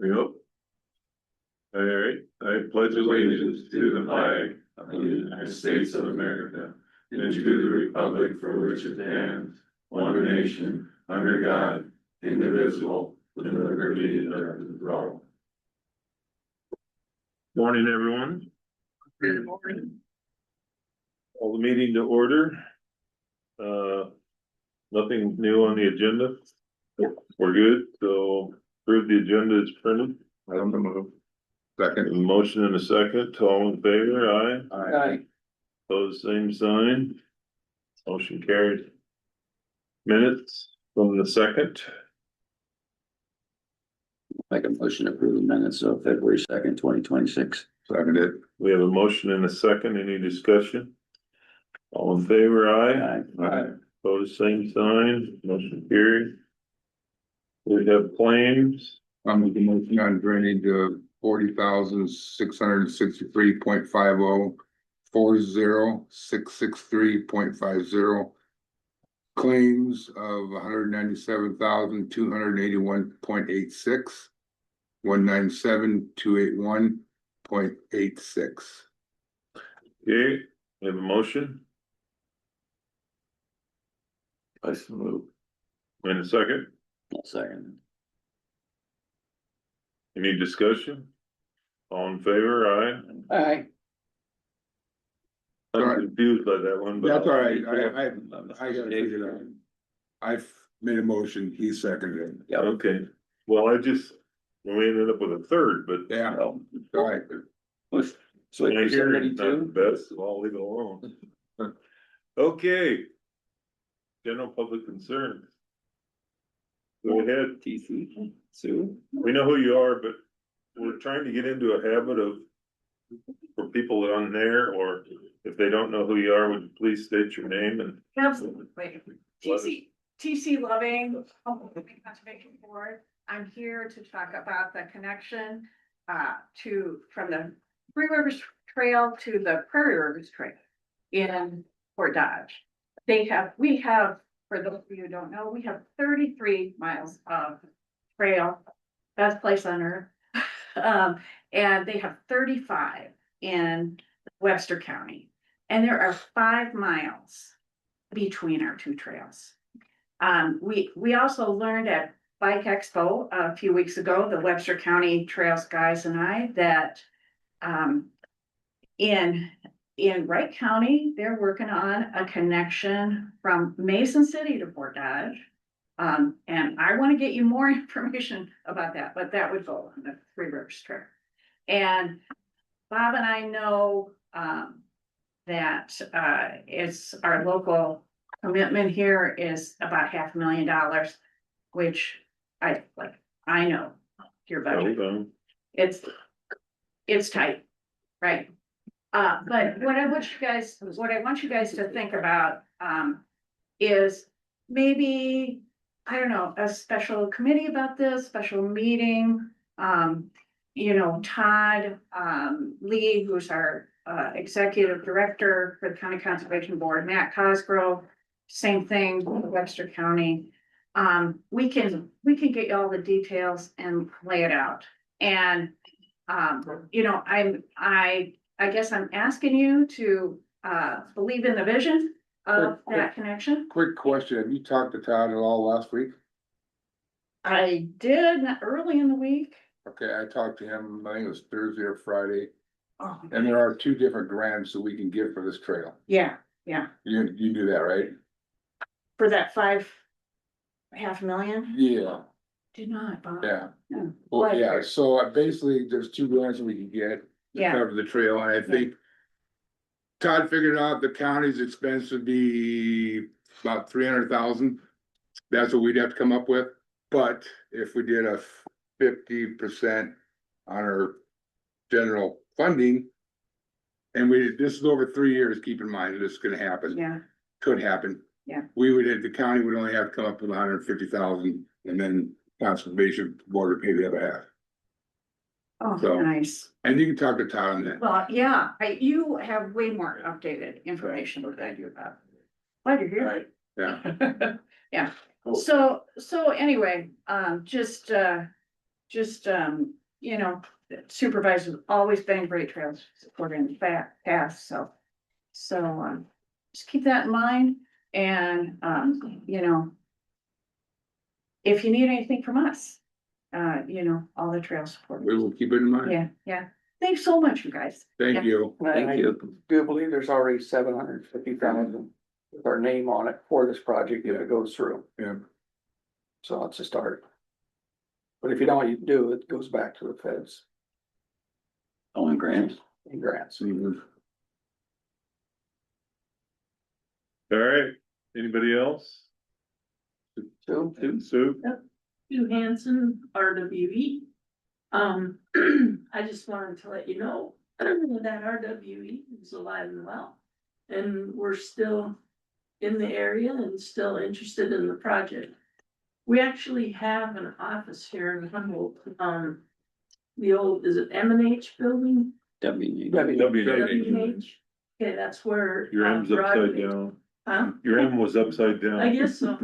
Yep. All right, I pledge allegiance to the flag of the United States of America and to the republic for which it stands, one nation, under God, indivisible, with liberty and justice for all. Morning, everyone. Good morning. Call the meeting to order. Nothing new on the agenda. We're good, so approve the agenda is printed. I'm gonna move. Second. A motion and a second, all in favor, aye? Aye. Pose same sign. Motion carried. Minutes from the second. Make a motion to approve the minutes of February 2nd, 2026. Seconded. We have a motion and a second, any discussion? All in favor, aye? Aye. Pose same sign, motion carried. We have claims. I'm with the motion on drainage of 40,663.50, 40663.50. Claims of 197,281.86, 197,281.86. Okay, we have a motion. I move. And a second, Second. any discussion? All in favor, aye? Aye. I'm Alright. confused by that one, but. That's all right, I gotta figure it out. I've made a motion, he seconded it. Okay, well, we ended up with a third, but. Yeah, Well, all right. so My you're hearing's not the 72? best, so I'll leave it alone. Okay. General public concern. Go ahead, TC, Sue? we know who you are, but we're trying to get into a habit of. For people on there, or if they don't know who you are, would you please state your name and. Absolutely. TC Loving, Humboldt Conservation Board. I'm here to talk about the connection from the Three Rivers Trail to the Prairie Rivers Trail in Fort Dodge. We have, for those of you who don't know, we have 33 miles of trail, best place on earth. And they have 35 in Webster County. And there are 5 miles between our two trails. We also learned at Bike Expo a few weeks ago, the Webster County Trails guys and I, that in Wright County, they're working on a connection from Mason City to Fort Dodge. And I want to get you more information about that, but that would go on the Three Rivers Trail. And Bob and I know that it's our local commitment here is about $500,000, which I know your budget. It's tight, right? But what I want you guys to think about is maybe, I don't know, a special committee about this, special meeting. Todd Lee, who's our executive director for the County Conservation Board, Matt Cosgrove, same thing with Webster County. We can get you all the details and lay it out. And I guess I'm asking you to believe in the vision of that connection. Quick question, have you talked to Todd at all last week? I did early in the week. Okay, I talked to him, I think it was Thursday or Friday, Oh, and there are 2 different grants that we can get for this trail. yeah, You do that, right? for that $500,000. Yeah, Did not, Bob. yeah. No. Well, Like- yeah, so basically, there's 2 grants that we can get to Yeah. cover the trail, and I think Todd figured out the county's expense would be about 300,000. That's what we'd have to come up with, but if we did a 50% on our general funding. And this is over 3 years, keep in mind, this is gonna happen. Yeah, Could happen. Yeah. The county would only have to come up with 150,000, and then conservation board would pay the other half. oh, So- nice. And you can talk to Todd on that. Well, yeah, you have way more updated information than I do about. Glad you're here. Right. Yeah. Yeah, so anyway, just just, you know, supervisors always been great trails supporting the past, so. So, just keep that in mind and, you know. If you need anything from us, you know, all the trail support. We will keep it in mind. Yeah, yeah. Thanks so much, you guys. Thank you. Thank you. Do believe there's already 750,000 with our name on it for this project if it goes through. Yeah. So it's a start. But if you don't do it, it goes back to the feds Owen Grant. and grants. All right, anybody else? So Sue? Sue Hanson, RWE. I just wanted to let you know that RWE is alive and well. And we're still in the area and still interested in the project. We actually have an office here in Humboldt, the old, is it M&H building? W&H? Okay, that's where. Your M's upside Broadway- down. Huh? Your M was upside down. I guess so.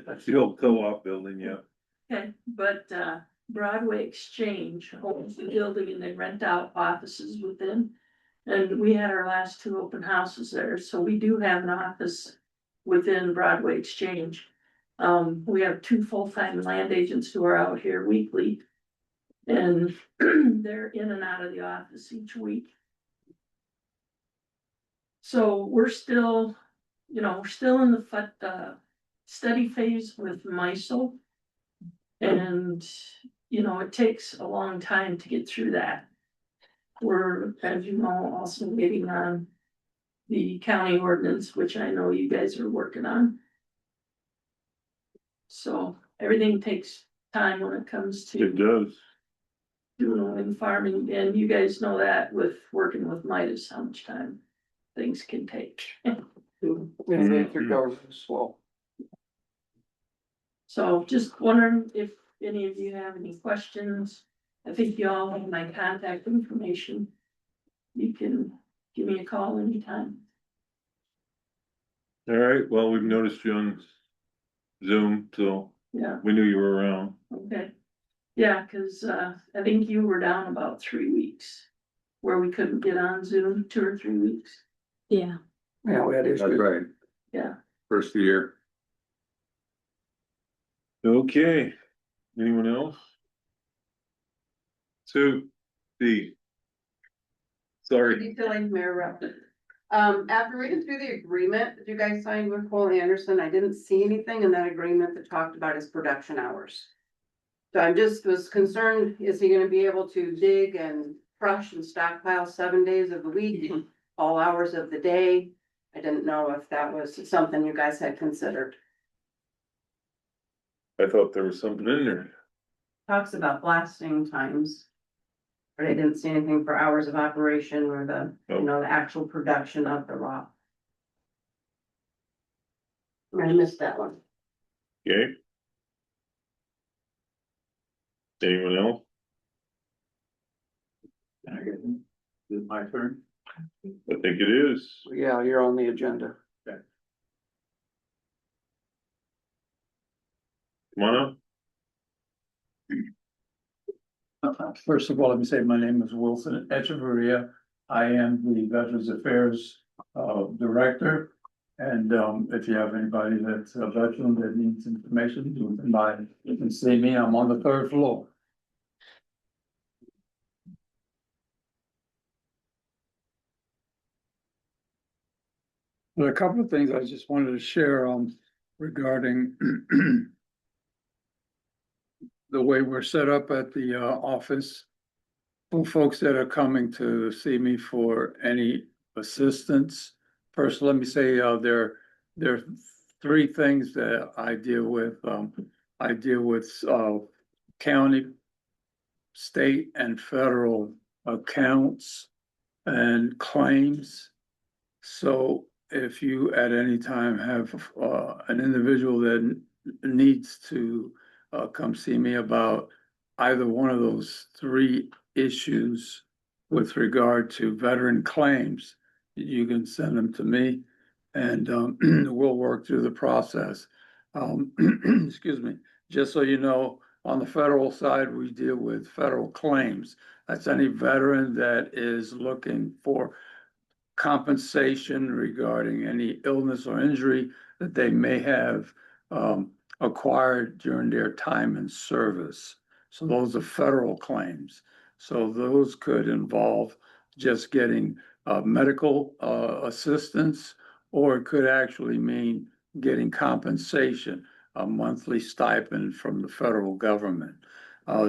That's the old co-op building, yeah. Okay, but Broadway Exchange owns the building and they rent out offices within. And we had our last two open houses there, so we do have an office within Broadway Exchange. We have two full-time land agents who are out here weekly. And they're in and out of the office each week. So we're still, you know, we're still in the study phase with MISO. And, you know, it takes a long time to get through that. We're, as you know, also waiting on the county ordinance, which I know you guys are working on. So everything takes time when it comes to It does. doing wind farming, and you guys know that with working with Midas, how much time things can take. through government slow. So just wondering if any of you have any questions. I think you all have my contact information. You can give me a call anytime. All right, well, we've noticed you on Zoom, so Yeah, we knew you were around. okay. Yeah, cause I think you were down about 3 weeks where we couldn't get on Zoom, 2 or 3 weeks. Yeah. Yeah, we had That's issues. right. Yeah. First of the year. Okay, anyone else? Sue, D. Sorry, Utilities Mayor Rep. After reading through the agreement that you guys signed with Cole Anderson, I didn't see anything in that agreement that talked about his production hours. So I just was concerned, is he gonna be able to dig and crush and stockpile 7 days of the week, all hours of the day? I didn't know if that was something you guys had considered. I thought there was something in there. Talks about blasting times. But I didn't see anything for hours of operation or the, the actual production of the rock. I missed that one. Okay. Anyone else? Is it my turn? I think it is. Yeah, you're on the agenda. Come on up. First of all, let me say my name is Wilson Echeverria. I am the Veterans Affairs Director. And if you have anybody that's a veteran that needs information, you can see me. I'm on the 3rd floor. There are a couple of things I just wanted to share regarding the way we're set up at the office. For folks that are coming to see me for any assistance, first, let me say there are 3 things that I deal with. I deal with county, state, and federal accounts and claims. So if you at any time have an individual that needs to come see me about either one of those 3 issues with regard to veteran claims, you can send them to me and we'll work through the process. Excuse me, just so you know, On the federal side, we deal with federal claims. That's any veteran that is looking for compensation regarding any illness or injury that they may have acquired during their time in service. So those are federal claims. So those could involve just getting medical assistance, or it could actually mean getting compensation, a monthly stipend from the federal government.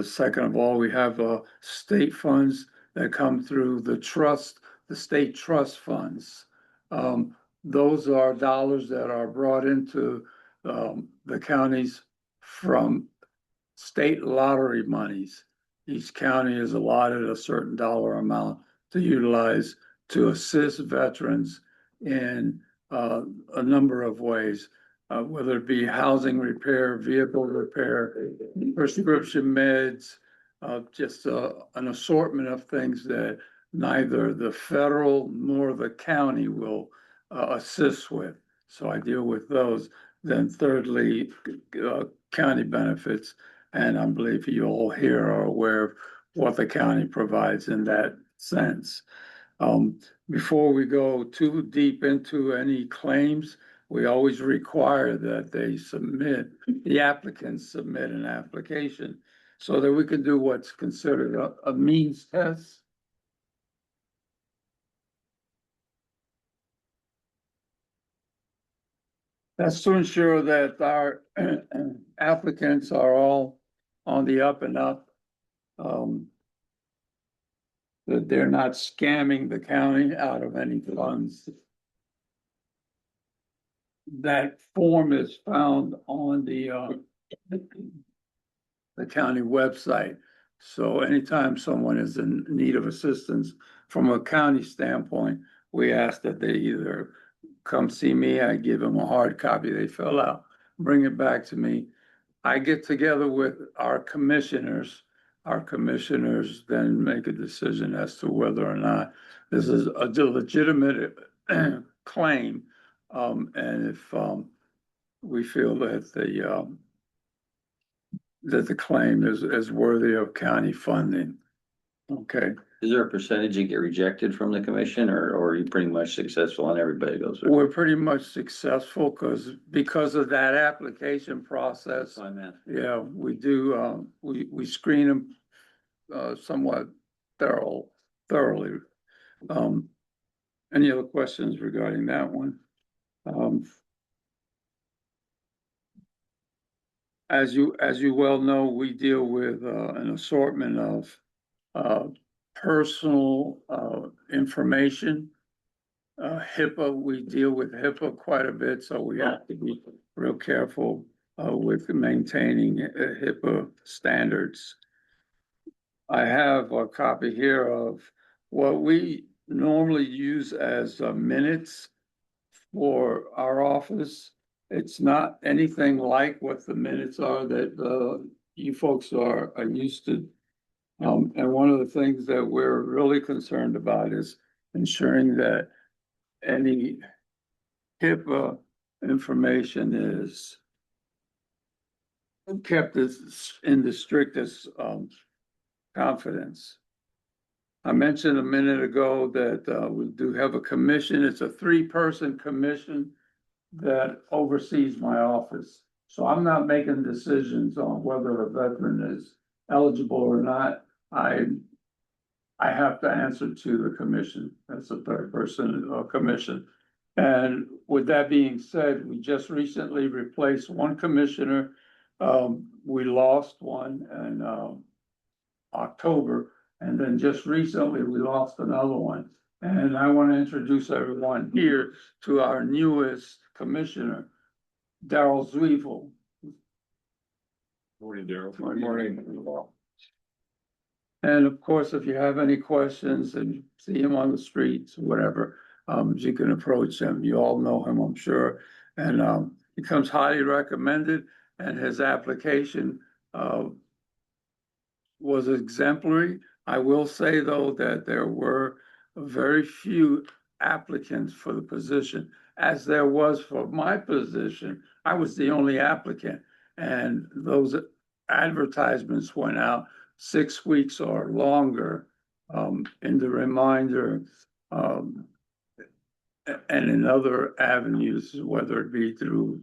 Second of all, we have state funds that come through the state trust funds. Those are dollars that are brought into the counties from state lottery monies. Each county is allotted a certain dollar amount to utilize to assist veterans in a number of ways, whether it be housing repair, vehicle repair, prescription meds, just an assortment of things that neither the federal nor the county will assist with. So I deal with those. Then thirdly, county benefits. And I believe you all here are aware of what the county provides in that sense. Before we go too deep into any claims, we always require that the applicants submit an application so that we can do what's considered a means test. That's to ensure that our applicants are all on the up and up. That they're not scamming the county out of any funds. That form is found on the county website. So anytime someone is in need of assistance from a county standpoint, we ask that they either come see me, I give them a hard copy, they fill out, bring it back to me. I get together with our commissioners. Our commissioners then make a decision as to whether or not this is a legitimate claim. And if we feel that the claim is worthy of county funding. Okay. Is there a percentage you get rejected from the commission, or are you pretty much successful and everybody goes through? We're pretty much successful because of that application process. Yeah, we do, we screen them somewhat thoroughly. Any other questions regarding that one? As you well know, we deal with an assortment of personal information. HIPAA, we deal with HIPAA quite a bit, so we have to be real careful with maintaining HIPAA standards. I have a copy here of what we normally use as minutes for our office. It's not anything like what the minutes are that you folks are used to. And one of the things that we're really concerned about is ensuring that any HIPAA information is kept in the strictest confidence. I mentioned a minute ago that we do have a commission. It's a 3-person commission that oversees my office. So I'm not making decisions on whether a veteran is eligible or not. I have to answer to the commission. That's a 3-person commission. And with that being said, we just recently replaced one commissioner. We lost one in October, and then just recently we lost another one. And I want to introduce everyone here to our newest commissioner, Daryl Zweifel. Morning, Daryl. Good morning. And of course, if you have any questions and see him on the streets, or whatever, you can approach him. You all know him, I'm sure. And he comes highly recommended, and his application was exemplary. I will say, though, that there were very few applicants for the position, as there was for my position. I was the only applicant, and those advertisements went out 6 weeks or longer, in the reminder, and in other avenues, whether it be through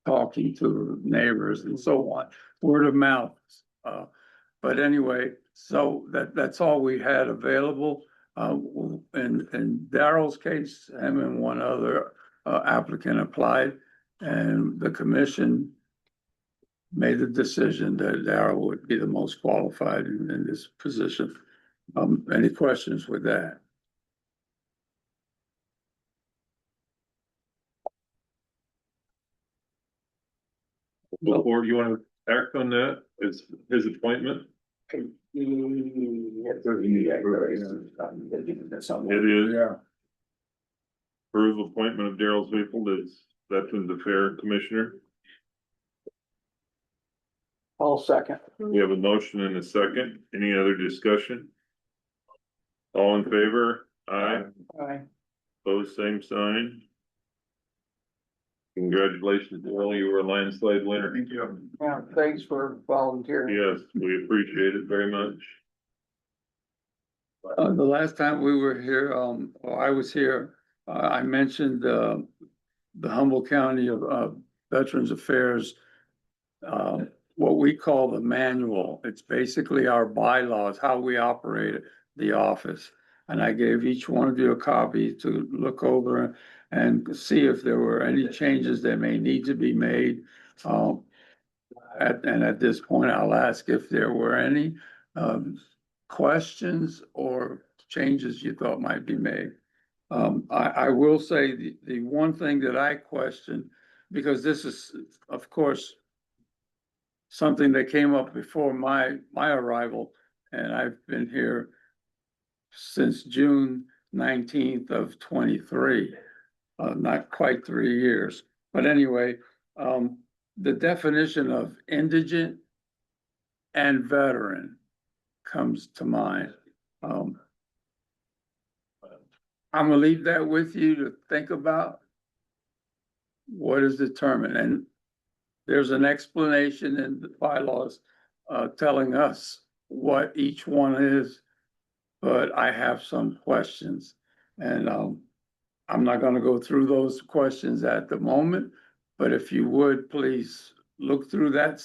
talking to neighbors and so on, word of mouth. But anyway, so that's all we had available. In Darrell's case, him and one other applicant applied, and the commission made the decision that Darrell would be the most qualified in this position. Any questions with that? Before you want to act on that, is his appointment? It is. Yeah. Approve appointment of Daryl Zweifel as Veterans Affairs Commissioner. I'll second. We have a motion and a second. Any other discussion? All in favor? Aye. Aye. Opposed, same sign. Congratulations, Daryl. You were a landslide winner. Thank you. Yeah, thanks for volunteering. Yes, we appreciate it very much. The last time we were here, or I was here, I mentioned, the Humboldt County of Veterans Affairs, what we call the manual. It's basically our bylaws, how we operate the office. And I gave each one of you a copy to look over and see if there were any changes that may need to be made. And at this point, I'll ask if there were any questions or changes you thought might be made. I will say the one thing that I question, because this is, of course, something that came up before my arrival, and I've been here since June 19th of 23, not quite 3 years. But anyway, the definition of indigent and veteran comes to mind. I'm gonna leave that with you to think about what is determined, and there's an explanation in the bylaws telling us what each one is, but I have some questions, and I'm not gonna go through those questions at the moment, but if you would, please look through that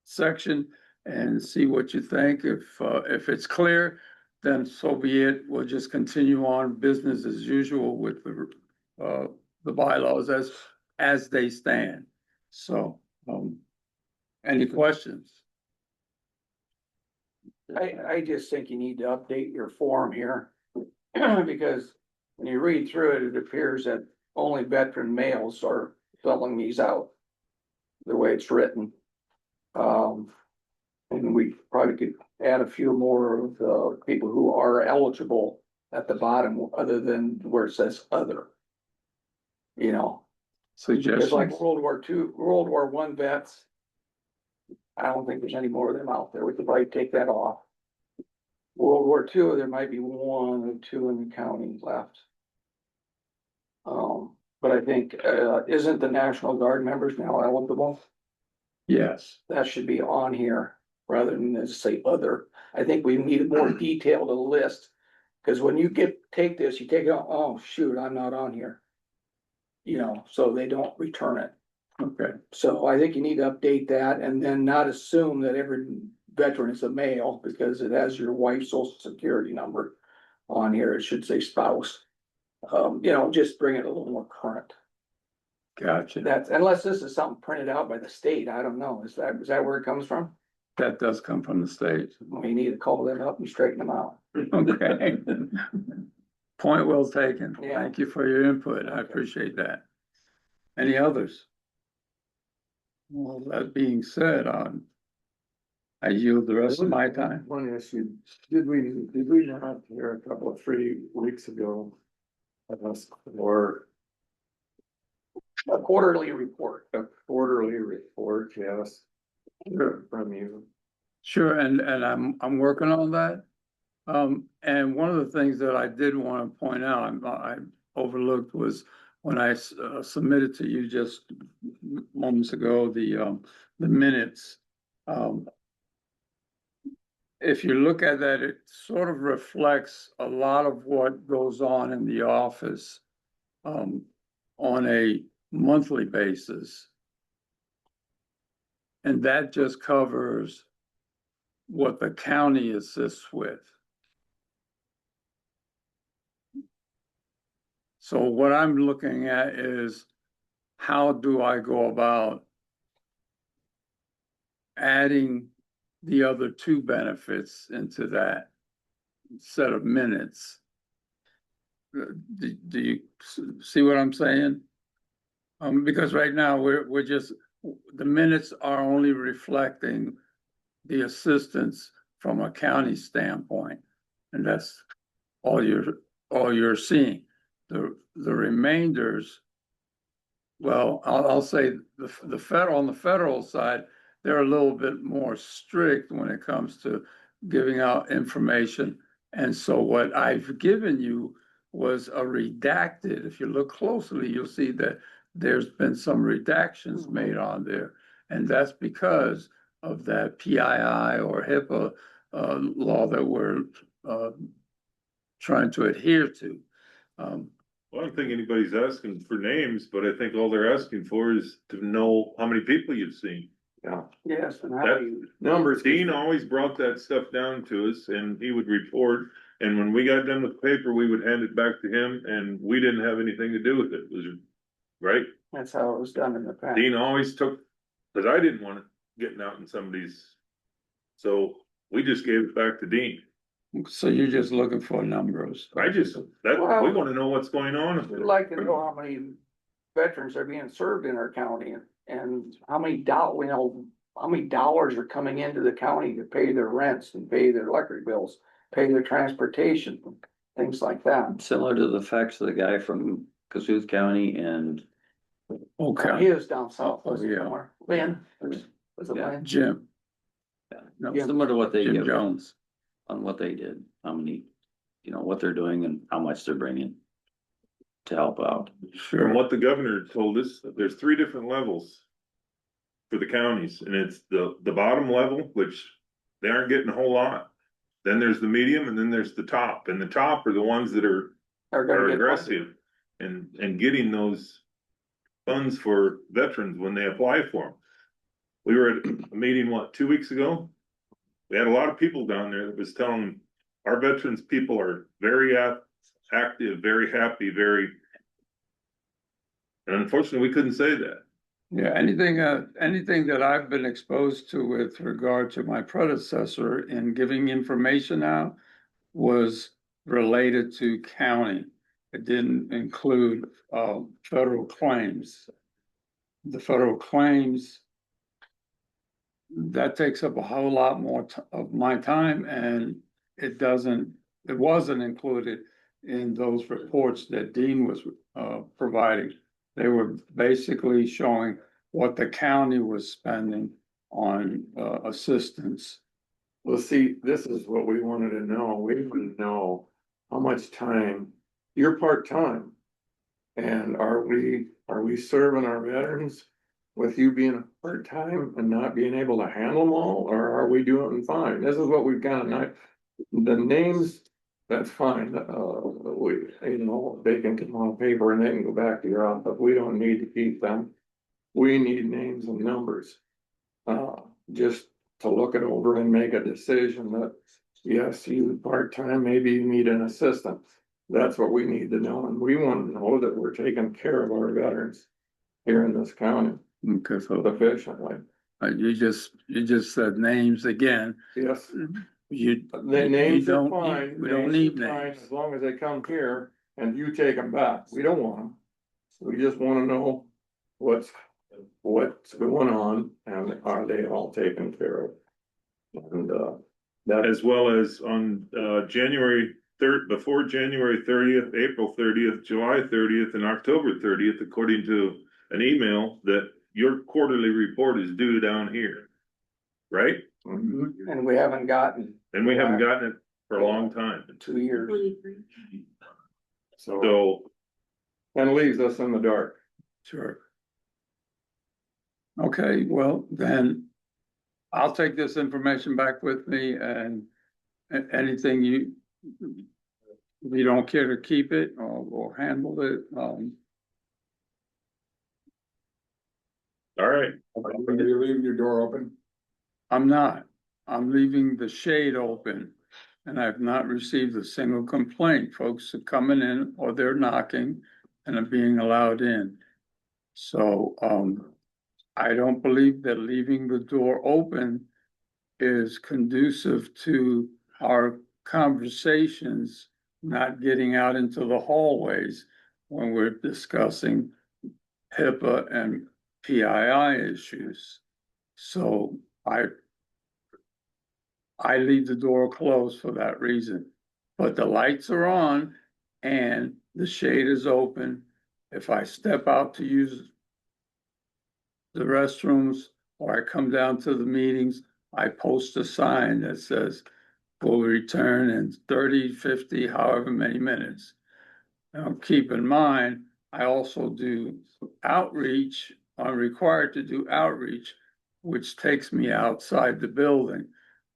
section and see what you think. If it's clear, then so be it. We'll just continue on business as usual with the bylaws as they stand. So, any questions? I just think you need to update your form here. Because when you read through it, it appears that only veteran males are filling these out. The way it's written. And we probably could add a few more of the people who are eligible at the bottom, other than where it says other. You know, it's Suggestions? like World War II, World War I vets. I don't think there's any more of them out there. We could probably take that off. World War II, there might be one or two in the county left. But I think, isn't the National Guard members now eligible? Yes. That should be on here rather than just say other. I think we need a more detailed list. Cause when you take this, you take it, oh shoot, I'm not on here. You know, so they don't return it. Okay. So I think you need to update that and then not assume that every veteran is a male, because it has your wife's social security number on here. It should say spouse. You know, just bring it a little more current. Gotcha. That's, unless this is something printed out by the state, I don't know. Is that where it comes from? That does come from the state. We need to call them up and straighten them out. Okay. Point well taken. Yeah. Thank you for your input. I appreciate that. Any others? Well, that being said, I yield the rest of my time. One issue, did we not hear a couple of 3 weeks ago? Or A quarterly report. a quarterly report, yes, from you. Sure, and I'm working on that. And one of the things that I did want to point out, I overlooked was when I submitted to you just moments ago, the minutes. If you look at that, it sort of reflects a lot of what goes on in the office on a monthly basis. And that just covers what the county assists with. So what I'm looking at is, how do I go about adding the other two benefits into that set of minutes? Do you see what I'm saying? Because right now we're just, the minutes are only reflecting the assistance from a county standpoint. And that's all you're seeing. The remainders, well, I'll say the federal, on the federal side, they're a little bit more strict when it comes to giving out information. And so what I've given you was a redacted. If you look closely, you'll see that there's been some redactions made on there. And that's because of that PII or HIPAA law that we're trying to adhere to. Well, I don't think anybody's asking for names, but I think all they're asking for is to know how many people you've seen. Yeah, Yes, and how That- do you, numbers. Dean always brought that stuff down to us and he would report. And when we got done with the paper, we would hand it back to him and we didn't have anything to do with it. Was it right? that's how it was done in the past. Dean always took, because I didn't want it getting out in somebody's, so we just gave it back to Dean. So you're just looking for numbers. We want to know what's going on. We'd like to know how many veterans are being served in our county and how many how many dollars are coming into the county to pay their rents and pay their electric bills, pay their transportation, things like that. Similar to the facts of the guy from Cassuth County and Okay, He is down south, Oh, wasn't he, yeah. somewhere? Lynn, was it Yeah. Lynn? Jim. Yeah. No, similar to what they Jim give Jones. on what they did, how many, what they're doing and how much they're bringing to help out. From Sure. what the governor told us, there's 3 different levels for the counties, and it's the bottom level, which they aren't getting a whole lot. Then there's the medium, and then there's the top, and the top are the ones that are Gonna get aggressive and getting those funds for veterans when they apply for them. We were at a meeting, 2 weeks ago? We had a lot of people down there that was telling them, our veterans people are very active, very happy, and unfortunately, we couldn't say that. Yeah, anything that I've been exposed to with regard to my predecessor in giving information out was related to county. It didn't include federal claims. The federal claims, that takes up a whole lot more of my time, and it wasn't included in those reports that Dean was providing. They were basically showing what the county was spending on assistance. Well, see, this is what we wanted to know. We wanted to know how much time, you're part-time. And are we serving our veterans with you being part-time and not being able to handle them all, or are we doing fine? This is what we've got, the names, that's fine, they can come on paper and they can go back to your office, we don't need to keep them. We need names and numbers, just to look it over and make a decision that, yes, you part-time, maybe you need an assistant. That's what we need to know, and we want to know that we're taking care of our veterans here in this county Okay, so efficiently. you just said names again. Yes, You, the names are don't fine. need- we don't names need are fine names. As long as they come here and you take them back, we don't want them. We just wanna know what's going on and are they all taken care of? And, that, As well as on January 3rd, before January 30th, April 30th, July 30th, and October 30th, according to an email, that your quarterly report is due down here. Right? mhm. And we haven't gotten And we haven't gotten it for a long time. 2 years. So, So and leaves us in the dark. Sure. Okay, well, then I'll take this information back with me and anything you don't care to keep it or handle it, All right. Are you leaving your door open? I'm not. I'm leaving the shade open. And I've not received a single complaint. Folks are coming in or they're knocking and are being allowed in. So, I don't believe that leaving the door open is conducive to our conversations not getting out into the hallways when we're discussing HIPAA and PII issues. So I leave the door closed for that reason. But the lights are on and the shade is open. If I step out to use the restrooms or I come down to the meetings, I post a sign that says, will return in 30, 50, however many minutes. Now, keep in mind, I also do outreach. I'm required to do outreach, which takes me outside the building.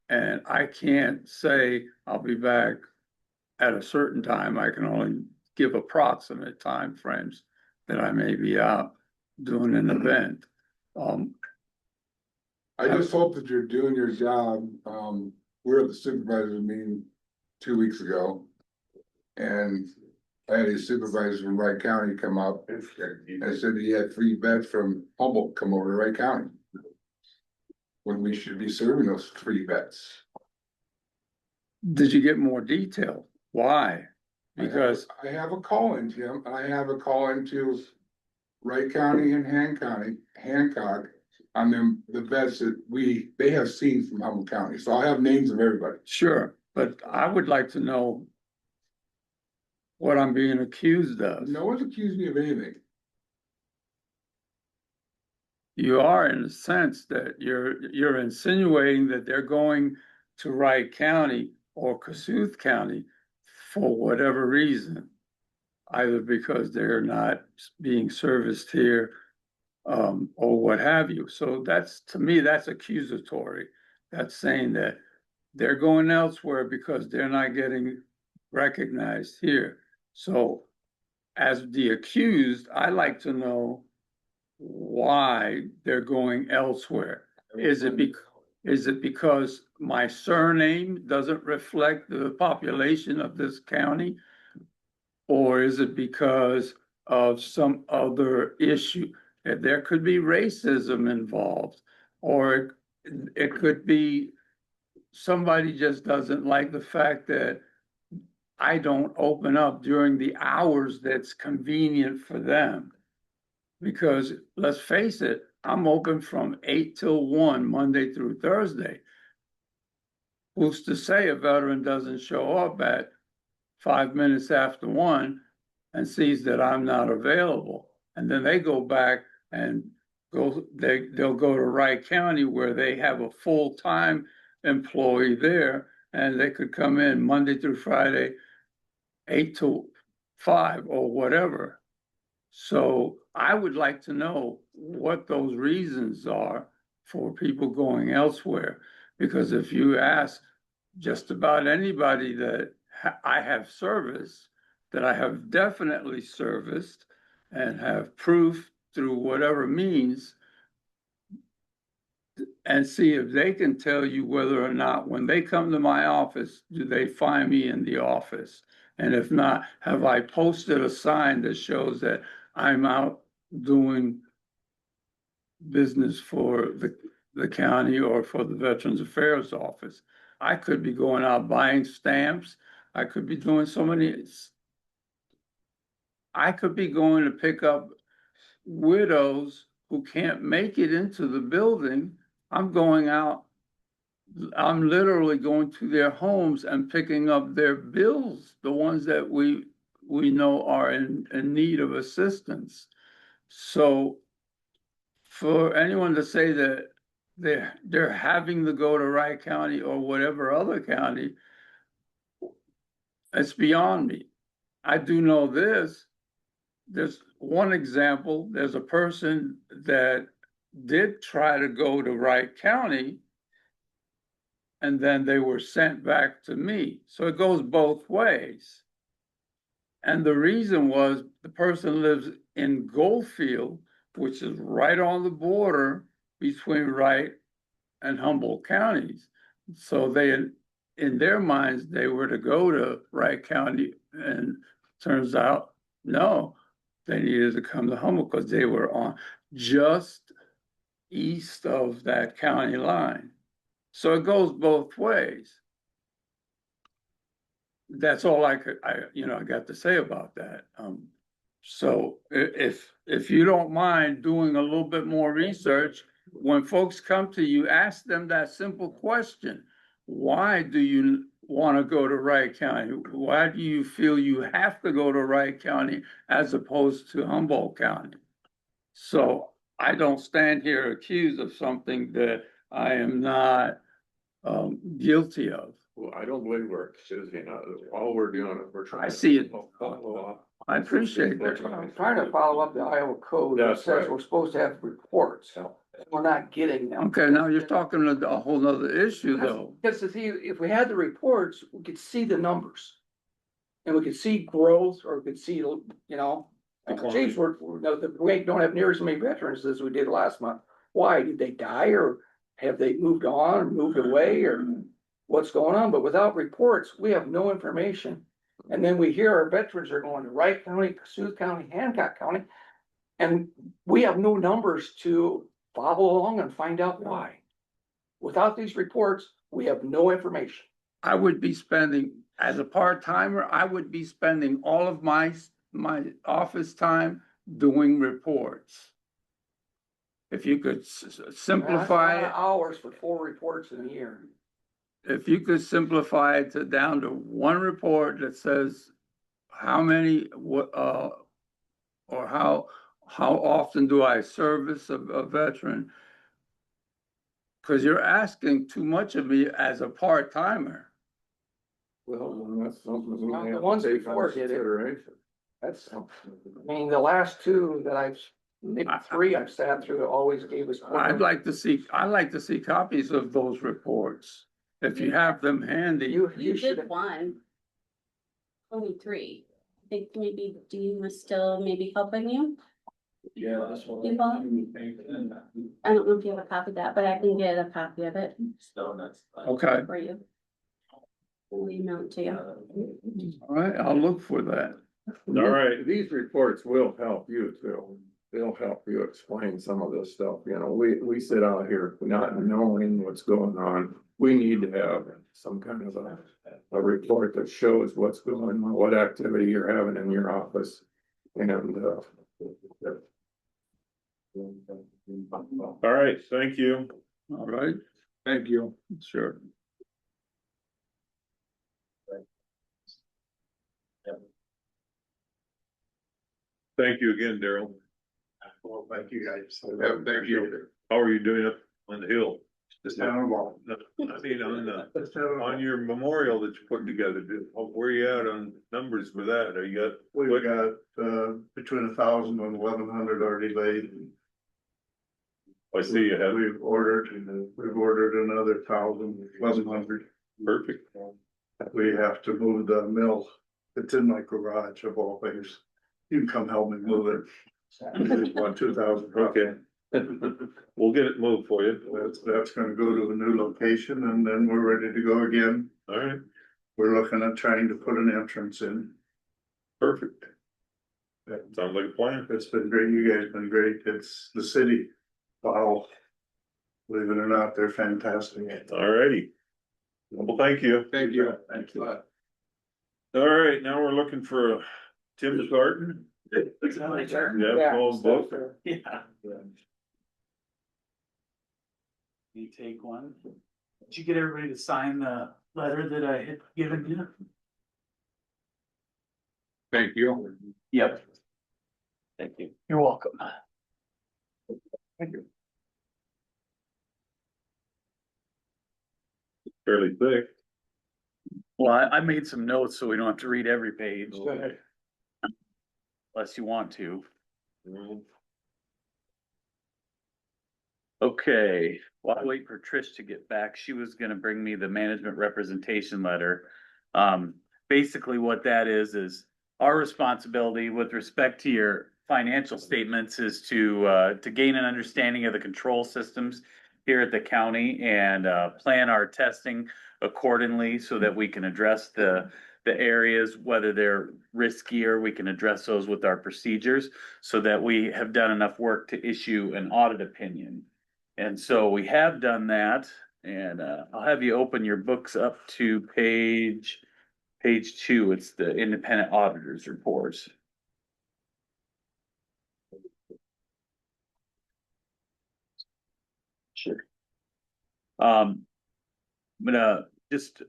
And I can't say I'll be back at a certain time. I can only give approximate time frames that I may be out doing an event. I just hope that you're doing your job. We were at the supervisor meeting 2 weeks ago. And I had a supervisor from Wright County come up and said he had 3 vets from Humboldt come over to Wright County. When we should be serving those 3 vets. Did you get more detail? Why? Because I have a call in, Jim, and I have a call into Wright County and Hancock on them, the vets that they have seen from Humboldt County. So I have names of everybody. sure, but I would like to know what I'm being accused of. No one's accused me of anything. You are in the sense that you're insinuating that they're going to Wright County or Cassuth County for whatever reason, either because they're not being serviced here, or what have you. So that's, to me, that's accusatory. That's saying that they're going elsewhere because they're not getting recognized here. So as the accused, I like to know why they're going elsewhere. Is it because my surname doesn't reflect the population of this county? Or is it because of some other issue? There could be racism involved, or it could be somebody just doesn't like the fact that I don't open up during the hours that's convenient for them. Because let's face it, I'm open from 8 till 1, Monday through Thursday. Who's to say a veteran doesn't show up at 5 minutes after 1 and sees that I'm not available? And then they go back and they'll go to Wright County where they have a full-time employee there, and they could come in Monday through Friday, 8 to 5 or whatever. So I would like to know what those reasons are for people going elsewhere. Because if you ask just about anybody that I have serviced, that I have definitely serviced and have proof through whatever means, and see if they can tell you whether or not when they come to my office, do they find me in the office? And if not, have I posted a sign that shows that I'm out doing business for the county or for the Veterans Affairs Office? I could be going out buying stamps. I could be doing I could be going to pick up widows who can't make it into the building. I'm going out, I'm literally going to their homes and picking up their bills, the ones that we know are in need of assistance. So for anyone to say that they're having to go to Wright County or whatever other county, it's beyond me. I do know this, there's one example, there's a person that did try to go to Wright County. And then they were sent back to me. So it goes both ways. And the reason was the person lives in Goldfield, which is right on the border between Wright and Humboldt counties. So they, in their minds, they were to go to Wright County, and turns out, no, they needed to come to Humboldt because they were on just east of that county line. So it goes both ways. That's all I got to say about that. So if you don't mind doing a little bit more research, when folks come to you, ask them that simple question. Why do you want to go to Wright County? Why do you feel you have to go to Wright County as opposed to Humboldt County? So I don't stand here accused of something that I am not guilty of. Well, I don't believe we're accusing, all we're doing is we're trying. I see it. Follow up. I appreciate that. I'm trying to follow up the Iowa code that That's says right. we're supposed to have reports. We're not getting them. Okay, now you're talking a whole nother issue though. Because if we had the reports, we could see the numbers. And we could see growth, or we could see, geez, we don't have near as many veterans as we did last month. Why? Did they die, or have they moved on, or moved away, or what's going on? But without reports, we have no information. And then we hear our veterans are going to Wright County, Cassuth County, Hancock County, and we have no numbers to follow along and find out why. Without these reports, we have no information. I would be spending, as a part-timer, I would be spending all of my office time doing reports. If you could simplify That's a lot it, of hours for 4 reports in a year. if you could simplify it down to one report that says how many, or how often do I service a veteran? Because you're asking too much of me as a part-timer. Well, then that's something we Not the have ones to take before under did it. consideration. That's, the last 2 that maybe 3 I've sat through, always gave us. I'd like to see copies of those reports, if you have them handy. You should. did one. Only 3. I think maybe Dean was still maybe helping you. Yeah, that's what. You bought? I don't know if you have a copy of that, but I can get a copy of it Okay, for you. We'll email it to you. all right, I'll look for that. All right, These reports will help you too. They'll help you explain some of this stuff, we sit out here not knowing what's going on. We need to have some kind of a report that shows what's going on, what activity you're having in your office. And, all right, thank you. All right, Thank you. sure. Thank you again, Daryl. Well, thank you guys. Thank you. How are you doing up on the hill? Just having a ball. I mean, on your memorial that you put together, where you at on numbers for that? Are you got? We've got, between 1,000 and 1,100 already laid. I see you have. We've ordered another 1,000, 1,100. Perfect. We have to move the mill. It's in my garage of all things. You can come help me move it. It's about 2,000. Okay. We'll get it moved for you. That's gonna go to a new location, and then we're ready to go again. All right, We're looking at trying to put an entrance in. perfect. Sounds like a plan. It's been great. You guys been great. It's the city. Wow. Believe it or not, they're fantastic. All righty. Well, thank you. Thank you. Thank you. All right, now we're looking for Tim Garten. Yeah, Paul's book. Yeah. You take one. Did you get everybody to sign the letter that I had given you? Thank you. Yep. Thank you. You're welcome. Thank you. Fairly thick. Well, I made some notes so we don't have to read every page. unless you want to. Okay, while I wait for Trish to get back, she was gonna bring me the management representation letter. Basically what that is our responsibility with respect to your financial statements is to gain an understanding of the control systems here at the county and, plan our testing accordingly so that we can address the areas, whether they're riskier, we can address those with our procedures so that we have done enough work to issue an audit opinion. And so we have done that, and I'll have you open your books up to page 2. It's the independent auditors reports. Sure. I'm gonna just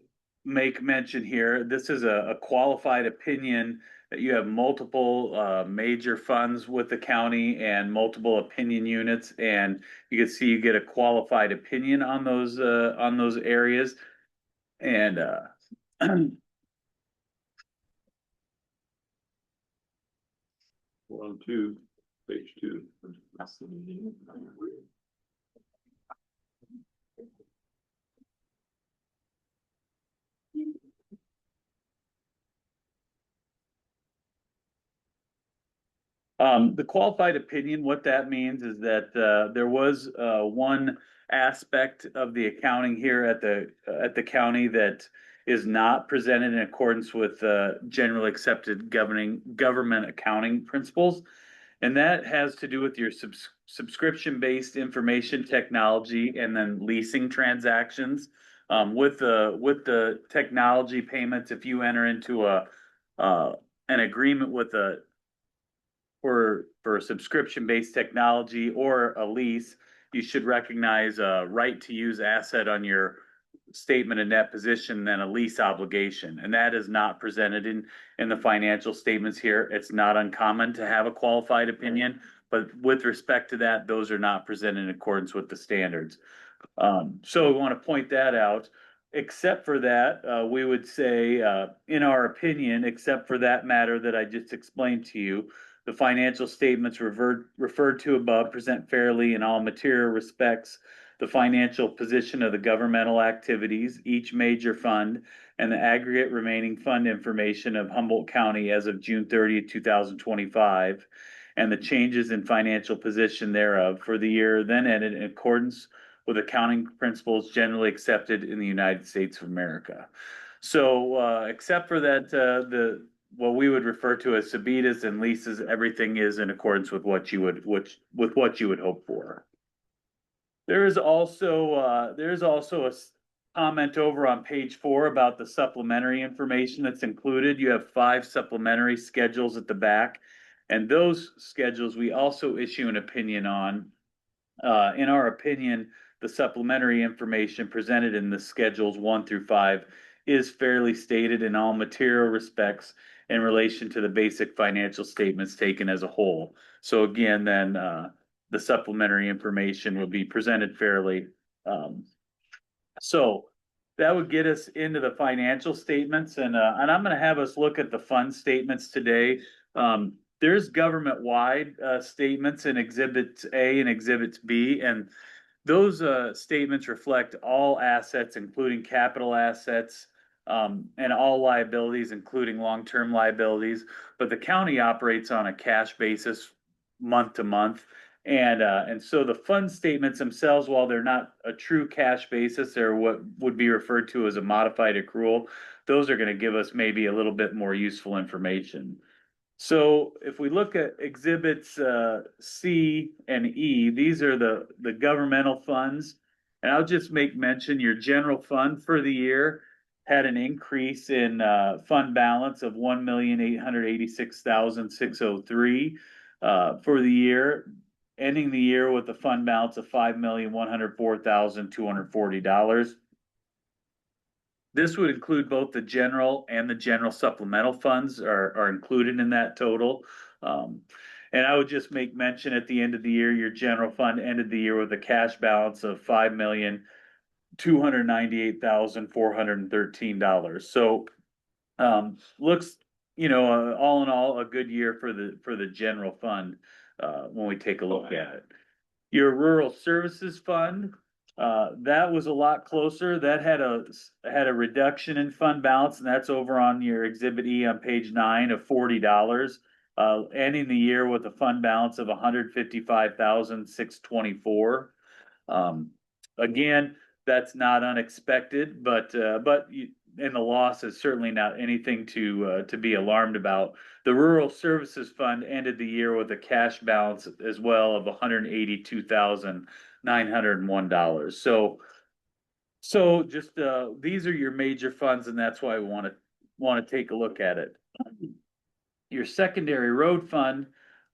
make mention here, this is a qualified opinion that you have multiple major funds with the county and multiple opinion units, and you can see you get a qualified opinion on those areas. And 1, 2, page 2. The qualified opinion, what that means is that there was one aspect of the accounting here at the county that is not presented in accordance with generally accepted government accounting principles. And that has to do with your subscription-based information technology and then leasing transactions. With the technology payments, if you enter into an agreement with for a subscription-based technology or a lease, you should recognize a right to use asset on your statement of net position than a lease obligation. And that is not presented in the financial statements here. It's not uncommon to have a qualified opinion, but with respect to that, those are not presented in accordance with the standards. So we want to point that out. Except for that, we would say, in our opinion, except for that matter that I just explained to you, the financial statements referred to above present fairly in all material respects the financial position of the governmental activities, each major fund, and the aggregate remaining fund information of Humboldt County as of June 30th, 2025, and the changes in financial position thereof for the year then ended in accordance with accounting principles generally accepted in the United States of America. So, except for that, what we would refer to as subitas and leases, everything is in accordance with what you would hope for. There is also a comment over on page 4 about the supplementary information that's included. You have 5 supplementary schedules at the back, and those schedules we also issue an opinion on. In our opinion, the supplementary information presented in the schedules 1 through 5 is fairly stated in all material respects in relation to the basic financial statements taken as a whole. So again, then, the supplementary information will be presented fairly. So that would get us into the financial statements, and I'm gonna have us look at the fund statements today. There's government-wide statements in Exhibits A and Exhibits B, and those statements reflect all assets, including capital assets, and all liabilities, including long-term liabilities. But the county operates on a cash basis month to month. And so the fund statements themselves, while they're not a true cash basis, they're what would be referred to as a modified accrual. Those are gonna give us maybe a little bit more useful information. So if we look at exhibits C and E, these are the governmental funds. And I'll just make mention, your general fund for the year had an increase in fund balance of 1,886,603 for the year, ending the year with a fund balance of $5,104,240. This would include both the general and the general supplemental funds are included in that total. And I would just make mention at the end of the year, your general fund ended the year with a cash balance of $5,298,413. So, looks, all in all, a good year for the general fund, when we take a look at it. Your rural services fund, that was a lot closer. That had a reduction in fund balance, and that's over on your exhibit E on page 9 of $40. Ending the year with a fund balance of $155,624. Again, that's not unexpected, but and the loss is certainly not anything to be alarmed about. The Rural Services Fund ended the year with a cash balance as well of $182,901. So just these are your major funds, and that's why we want to take a look at it. Your secondary road fund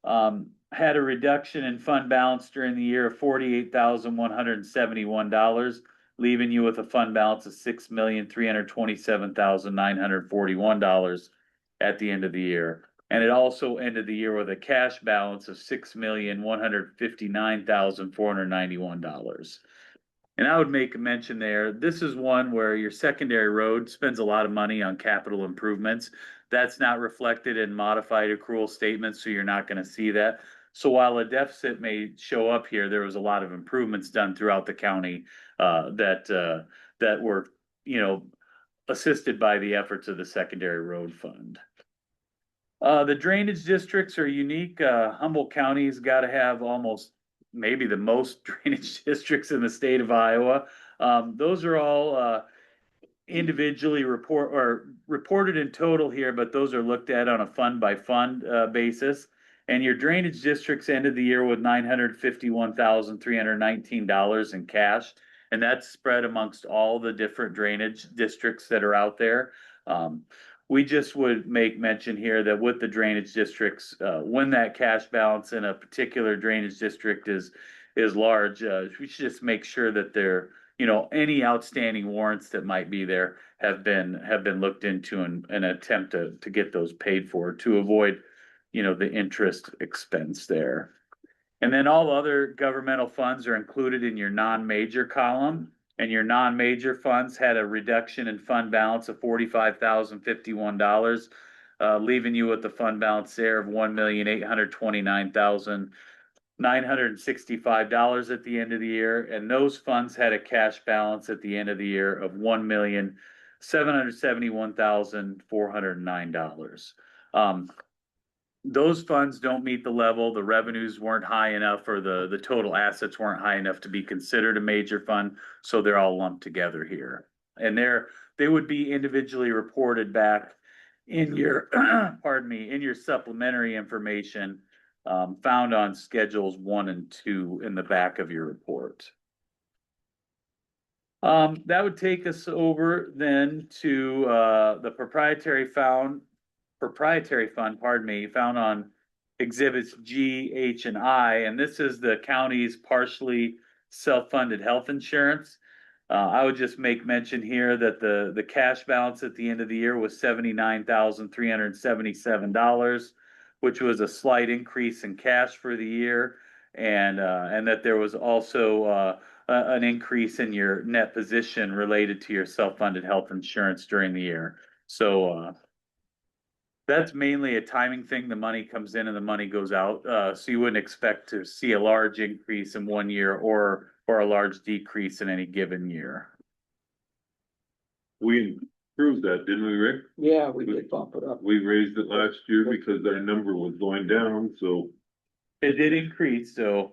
had a reduction in fund balance during the year of $48,171, leaving you with a fund balance of $6,327,941 at the end of the year. And it also ended the year with a cash balance of $6,159,491. And I would make a mention there, this is one where your secondary road spends a lot of money on capital improvements. That's not reflected in modified accrual statements, so you're not going to see that. So while a deficit may show up here, there was a lot of improvements done throughout the county that were, assisted by the efforts of the secondary road fund. The drainage districts are unique. Humboldt County's got to have almost maybe the most drainage districts in the state of Iowa. Those are all individually reported in total here, but those are looked at on a fund by fund basis. And your drainage districts ended the year with $951,319 in cash, and that's spread amongst all the different drainage districts that are out there. We just would make mention here that with the drainage districts, when that cash balance in a particular drainage district is large, we should just make sure that they're, any outstanding warrants that might be there have been looked into and attempt to get those paid for to avoid, the interest expense there. And then all other governmental funds are included in your non-major column, and your non-major funds had a reduction in fund balance of $45,051, leaving you with the fund balance there of $1,829,965 at the end of the year. And those funds had a cash balance at the end of the year of $1,771,409. Those funds don't meet the level, the revenues weren't high enough, or the total assets weren't high enough to be considered a major fund, so they're all lumped together here. And they would be individually reported back in your, in your supplementary information, found on schedules 1 and 2 in the back of your report. That would take us over then to the proprietary fund, found on exhibits G, H, and I, and this is the county's partially self-funded health insurance. I would just make mention here that the cash balance at the end of the year was $79,377, which was a slight increase in cash for the year, and that there was also an increase in your net position related to your self-funded health insurance during the year. So that's mainly a timing thing. The money comes in and the money goes out. So you wouldn't expect to see a large increase in one year or a large decrease in any given year. We improved that, didn't we, Rick? Yeah, we did bump it up. We raised it last year because our number was going down, so. It did increase, so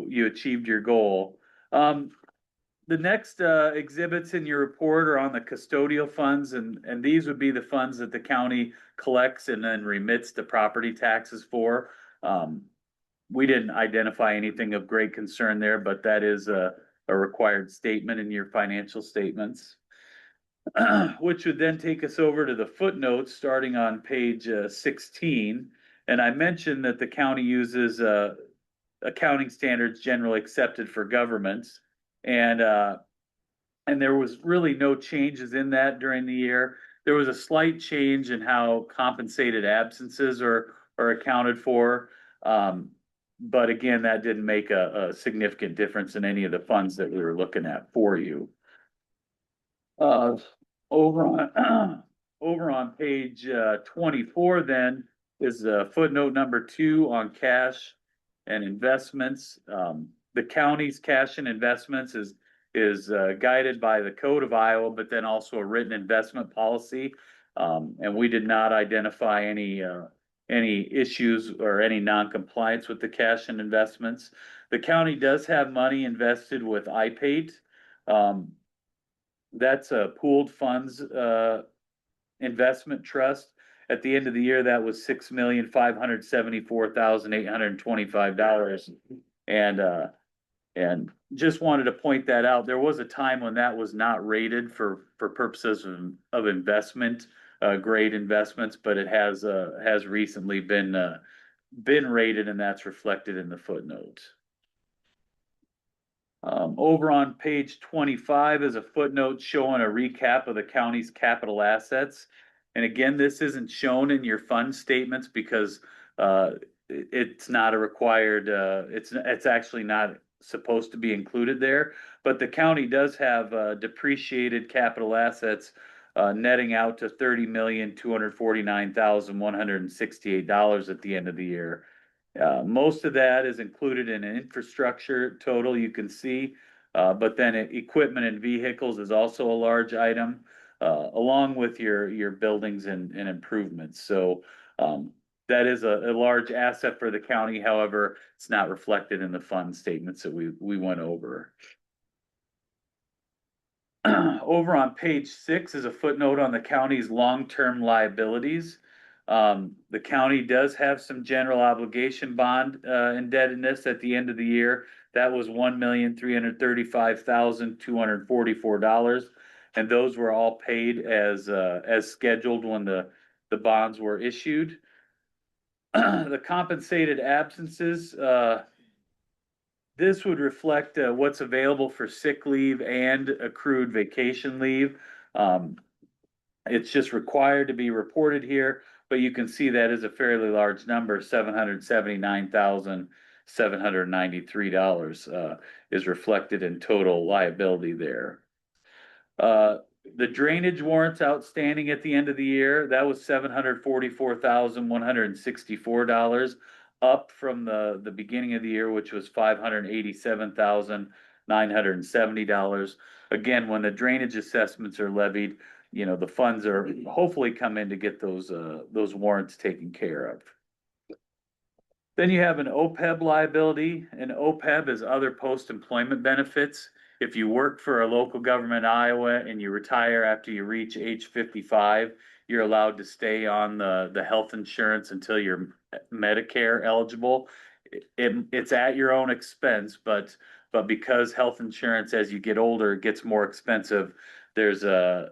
you achieved your goal. The next exhibits in your report are on the custodial funds, and these would be the funds that the county collects and then remits the property taxes for. We didn't identify anything of great concern there, but that is a required statement in your financial statements. Which would then take us over to the footnotes starting on page 16. And I mentioned that the county uses accounting standards generally accepted for governments. And there was really no changes in that during the year. There was a slight change in how compensated absences are accounted for. But again, that didn't make a significant difference in any of the funds that we were looking at for you. Over over on page 24 then is footnote number 2 on cash and investments. The county's cash and investments is guided by the Code of Iowa, but then also a written investment policy. And we did not identify any issues or any non-compliance with the cash and investments. The county does have money invested with IPATE. That's a pooled funds investment trust. At the end of the year, that was $6,574,825. And just wanted to point that out. There was a time when that was not rated for purposes of investment, grade investments, but it has recently been rated, and that's reflected in the footnote. Over on page 25 is a footnote showing a recap of the county's capital assets. And again, this isn't shown in your fund statements because it's not a required, it's actually not supposed to be included there. But the county does have depreciated capital assets netting out to $30,249,168 at the end of the year. Most of that is included in an infrastructure total you can see, but then equipment and vehicles is also a large item, along with your buildings and improvements. So that is a large asset for the county. However, it's not reflected in the fund statements that we went over. Over on page 6 is a footnote on the county's long-term liabilities. The county does have some general obligation bond indebtedness at the end of the year. That was $1,335,244, and those were all paid as scheduled when the bonds were issued. The compensated absences, this would reflect what's available for sick leave and accrued vacation leave. It's just required to be reported here, but you can see that is a fairly large number. $779,793 is reflected in total liability there. The drainage warrants outstanding at the end of the year, that was $744,164, up from the beginning of the year, which was $587,970. Again, when the drainage assessments are levied, you know, the funds are hopefully come in to get those warrants taken care of. Then you have an OPEB liability. An OPEB is other post-employment benefits. If you work for a local government in Iowa and you retire after you reach age 55, you're allowed to stay on the health insurance until you're Medicare eligible. It's at your own expense, but because health insurance as you get older gets more expensive, there is a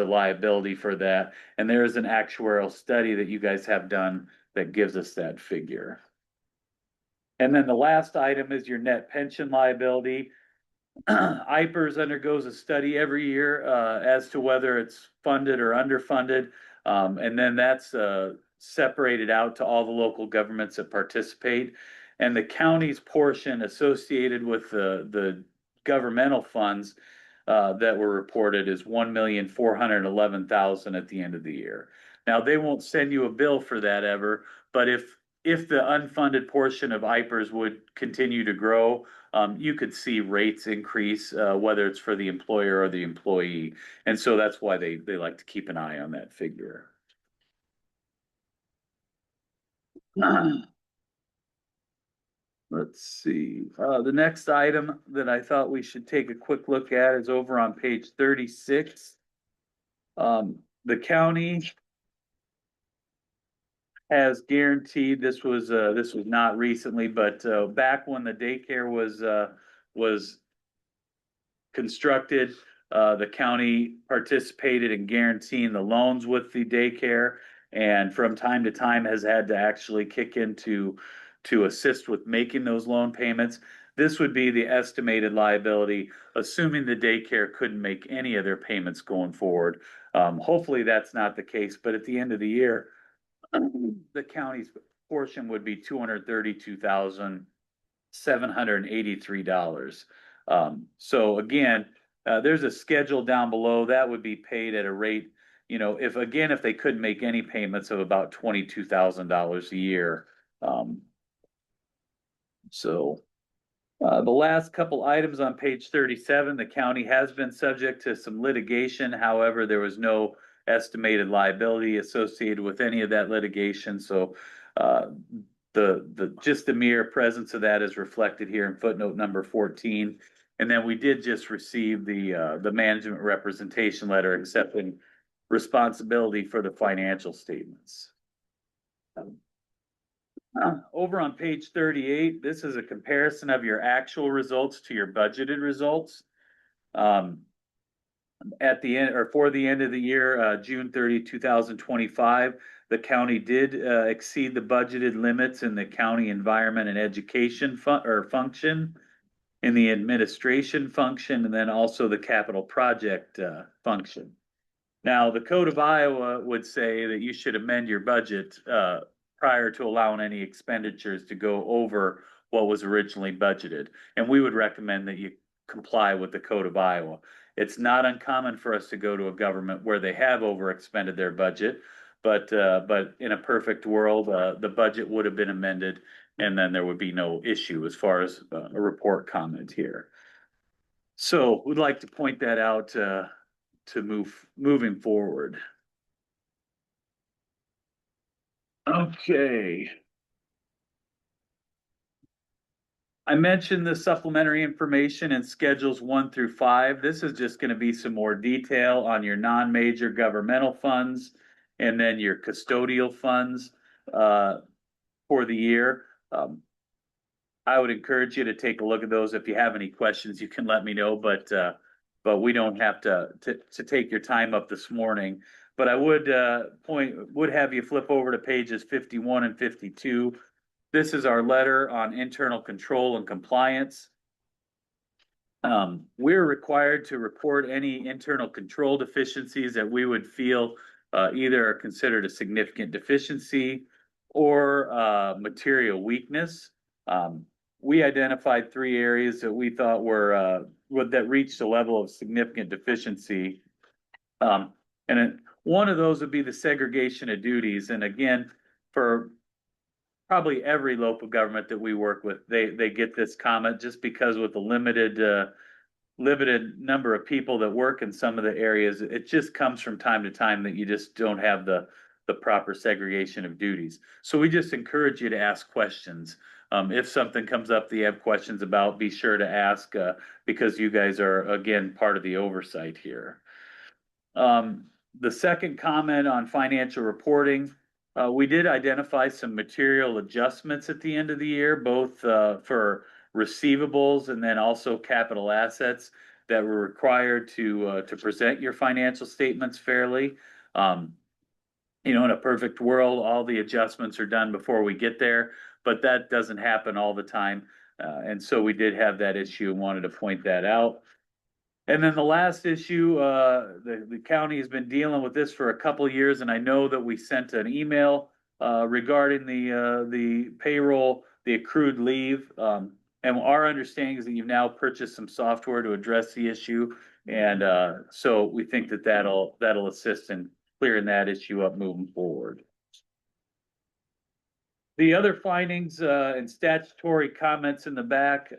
liability for that, and there is an actuarial study that you guys have done that gives us that figure. And then the last item is your net pension liability. IPERS undergoes a study every year as to whether it's funded or underfunded, and then that's separated out to all the local governments that participate. And the county's portion associated with the governmental funds that were reported is $1,411,000 at the end of the year. Now, they won't send you a bill for that ever, but if the unfunded portion of IPERS would continue to grow, you could see rates increase, whether it's for the employer or the employee. And so that's why they like to keep an eye on that figure. Let's see, the next item that I thought we should take a quick look at is over on page 36. The county has guaranteed, this was not recently, but back when the daycare was constructed, the county participated in guaranteeing the loans with the daycare, and from time to time has had to actually kick in to assist with making those loan payments. This would be the estimated liability, assuming the daycare couldn't make any of their payments going forward. Hopefully that's not the case, but at the end of the year, the county's portion would be $232,783. So again, there's a schedule down below that would be paid at a rate you know, if they couldn't make any payments of about $22,000 a year. So the last couple items on page 37, the county has been subject to some litigation. However, there was no estimated liability associated with any of that litigation. So just the mere presence of that is reflected here in footnote number 14. And then we did just receive the management representation letter accepting responsibility for the financial statements. Over on page 38, this is a comparison of your actual results to your budgeted results. At the end, or for the end of the year, June 30, 2025, the county did exceed the budgeted limits in the county environment and education function, in the administration function, and then also the capital project function. Now, the Code of Iowa would say that you should amend your budget prior to allowing any expenditures to go over what was originally budgeted. And we would recommend that you comply with the Code of Iowa. It's not uncommon for us to go to a government where they have overexpended their budget, but in a perfect world, the budget would have been amended, and then there would be no issue as far as a report comment here. So we'd like to point that out to moving forward. Okay. I mentioned the supplementary information in schedules 1 through 5. This is just going to be some more detail on your non-major governmental funds and then your custodial funds for the year. I would encourage you to take a look at those. If you have any questions, you can let me know, but we don't have to take your time up this morning. But I would have you flip over to pages 51 and 52. This is our letter on internal control and compliance. We're required to report any internal control deficiencies that we would feel either are considered a significant deficiency or material weakness. We identified 3 areas that we thought were that reached a level of significant deficiency. One of those would be the segregation of duties. And again, for probably every local government that we work with, they get this comment just because with the limited number of people that work in some of the areas, it just comes from time to time that you just don't have the proper segregation of duties. So we just encourage you to ask questions. If something comes up that you have questions about, be sure to ask because you guys are, again, part of the oversight here. The second comment on financial reporting, we did identify some material adjustments at the end of the year, both for receivables and then also capital assets that were required to present your financial statements fairly. You know, in a perfect world, all the adjustments are done before we get there, but that doesn't happen all the time. And so we did have that issue and wanted to point that out. And then the last issue, the county has been dealing with this for a couple of years, and I know that we sent an email regarding the payroll, the accrued leave. And our understanding is that you've now purchased some software to address the issue, and so we think that that'll assist in clearing that issue up moving forward. The other findings and statutory comments in the back.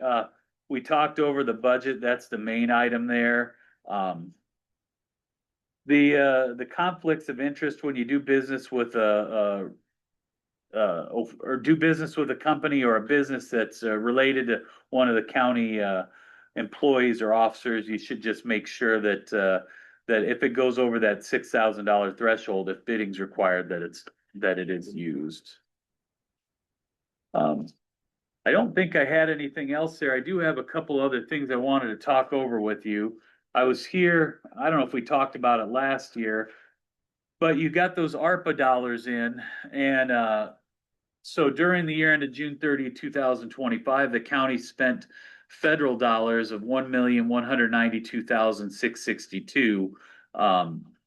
We talked over the budget. That's the main item there. The conflicts of interest when you do business with or do business with a company or a business that's related to one of the county employees or officers, you should just make sure that that if it goes over that $6,000 threshold, if bidding's required, that it is used. I don't think I had anything else there. I do have a couple other things I wanted to talk over with you. I was here, I don't know if we talked about it last year, but you got those ARPA dollars in, and so during the year ended June 30, 2025, the county spent federal dollars of $1,192,662.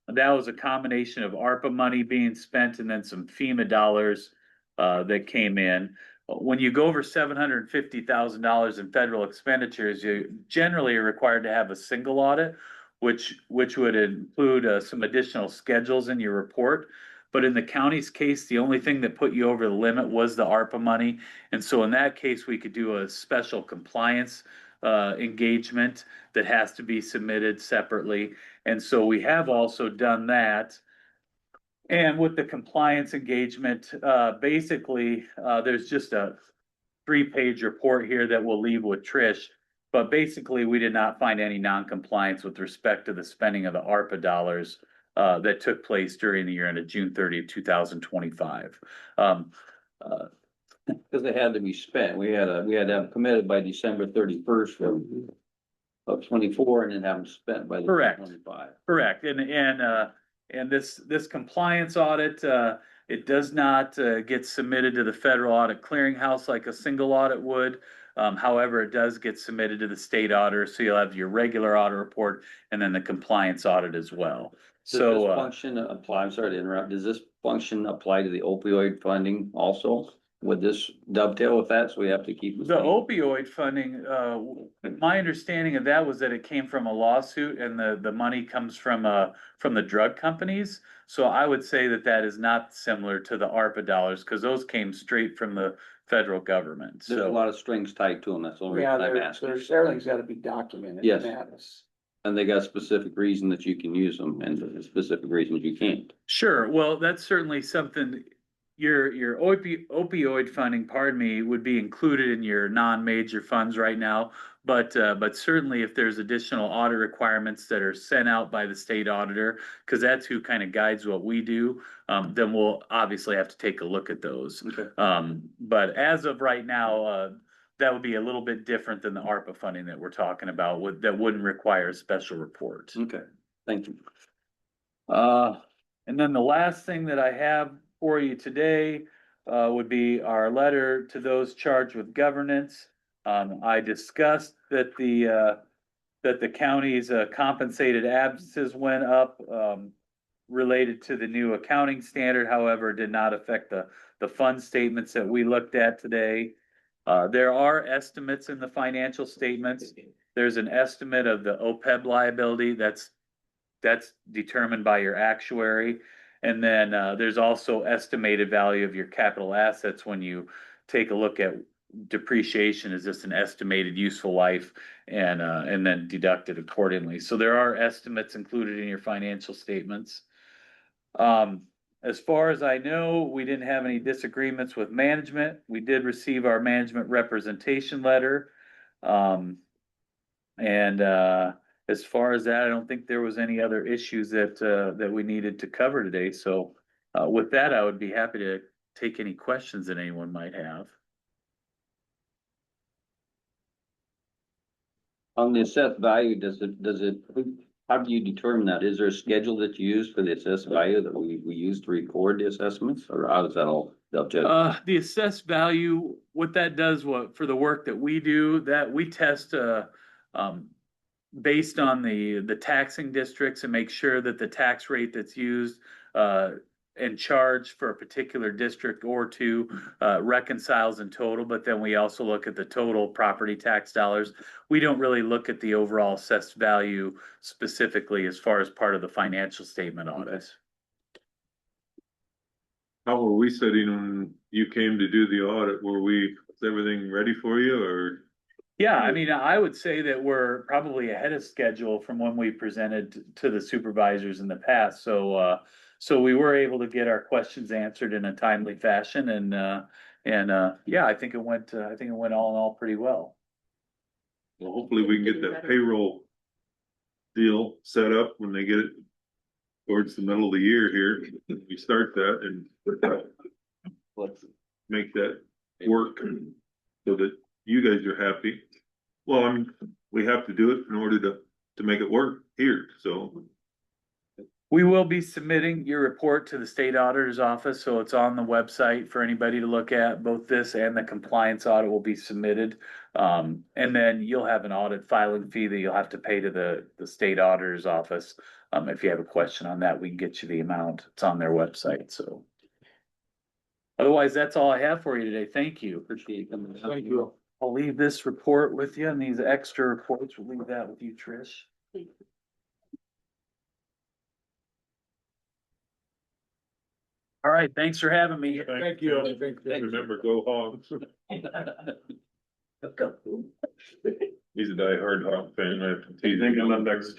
That was a combination of ARPA money being spent and then some FEMA dollars that came in. When you go over $750,000 in federal expenditures, you generally are required to have a single audit. which would include some additional schedules in your report. But in the county's case, the only thing that put you over the limit was the ARPA money. And so in that case, we could do a special compliance engagement that has to be submitted separately. And so we have also done that. And with the compliance engagement, basically, there's just a 3-page report here that we'll leave with Trish. But basically, we did not find any non-compliance with respect to the spending of the ARPA dollars that took place during the year ended June 30th, 2025. Cause they had to be spent. We had to have them committed by December 31st of 24 and then have them spent by the Correct. 25. Correct, and this compliance audit, it does not get submitted to the Federal Audit Clearinghouse like a single audit would. However, it does get submitted to the state auditor, so you'll have your regular audit report and then the compliance audit as well. Does So, this function apply, I'm sorry to interrupt, does this function apply to the opioid funding also? Would this dovetail with that, so we have to keep? the opioid funding, my understanding of that was that it came from a lawsuit and the money comes from the drug companies. So I would say that that is not similar to the ARPA dollars, because those came straight from the federal government, There's a so. lot of strings tied to them, that's the only Yeah, reason I'm asking. everything's gotta be documented. Yes. and that is- And they got a specific reason that you can use them and specific reasons you can't. Sure, well, that's certainly something, your opioid funding, pardon me, would be included in your non-major funds right now. But certainly if there's additional audit requirements that are sent out by the state auditor, because that's who kind of guides what we do, then we'll obviously have to take a look at those. Okay. But as of right now, that would be a little bit different than the ARPA funding that we're talking about, that wouldn't require a special report. Okay, thank you. And then the last thing that I have for you today would be our letter to those charged with governance. I discussed that the county's compensated absences went up related to the new accounting standard, however, did not affect the fund statements that we looked at today. There are estimates in the financial statements. There's an estimate of the OPEB liability that's determined by your actuary. And then there's also estimated value of your capital assets when you take a look at depreciation is just an estimated useful life and then deducted accordingly. So there are estimates included in your financial statements. As far as I know, we didn't have any disagreements with management. We did receive our management representation letter. As far as that, I don't think there was any other issues that we needed to cover today. So with that, I would be happy to take any questions that anyone might have. On the assessed value, how do you determine that? Is there a schedule that you use for the assessed value that we use to record the assessments, or how does that all dovetail? The assessed value, what that does, for the work that we do, that we test based on the taxing districts and make sure that the tax rate that's used and charged for a particular district or two reconciles in total. But then we also look at the total property tax dollars. We don't really look at the overall assessed value specifically as far as part of the financial statement audit. How were we sitting when you came to do the audit? Was everything ready for you, or? Yeah, I mean, I would say that we're probably ahead of schedule from when we presented to the supervisors in the past. So we were able to get our questions answered in a timely fashion, and yeah, I think it went all in all pretty well. Well, hopefully we can get that payroll deal set up when they get it towards the middle of the year here. We start that and let's make that work so that you guys are happy. Well, we have to do it in order to make it work here, so. We will be submitting your report to the state auditor's office, so it's on the website for anybody to look at. Both this and the compliance audit will be submitted. And then you'll have an audit filing fee that you'll have to pay to the state auditor's office. If you have a question on that, we can get you the amount. It's on their website, so. Otherwise, that's all I have for you today. Thank you. Appreciate you coming. Thank you. I'll leave this report with you, and these extra reports, we'll leave that with you, Trish. All right, thanks for having me. Thank you. Remember, go Hogs. He's a diehard Hog fan. I have to tease him. I'm up next.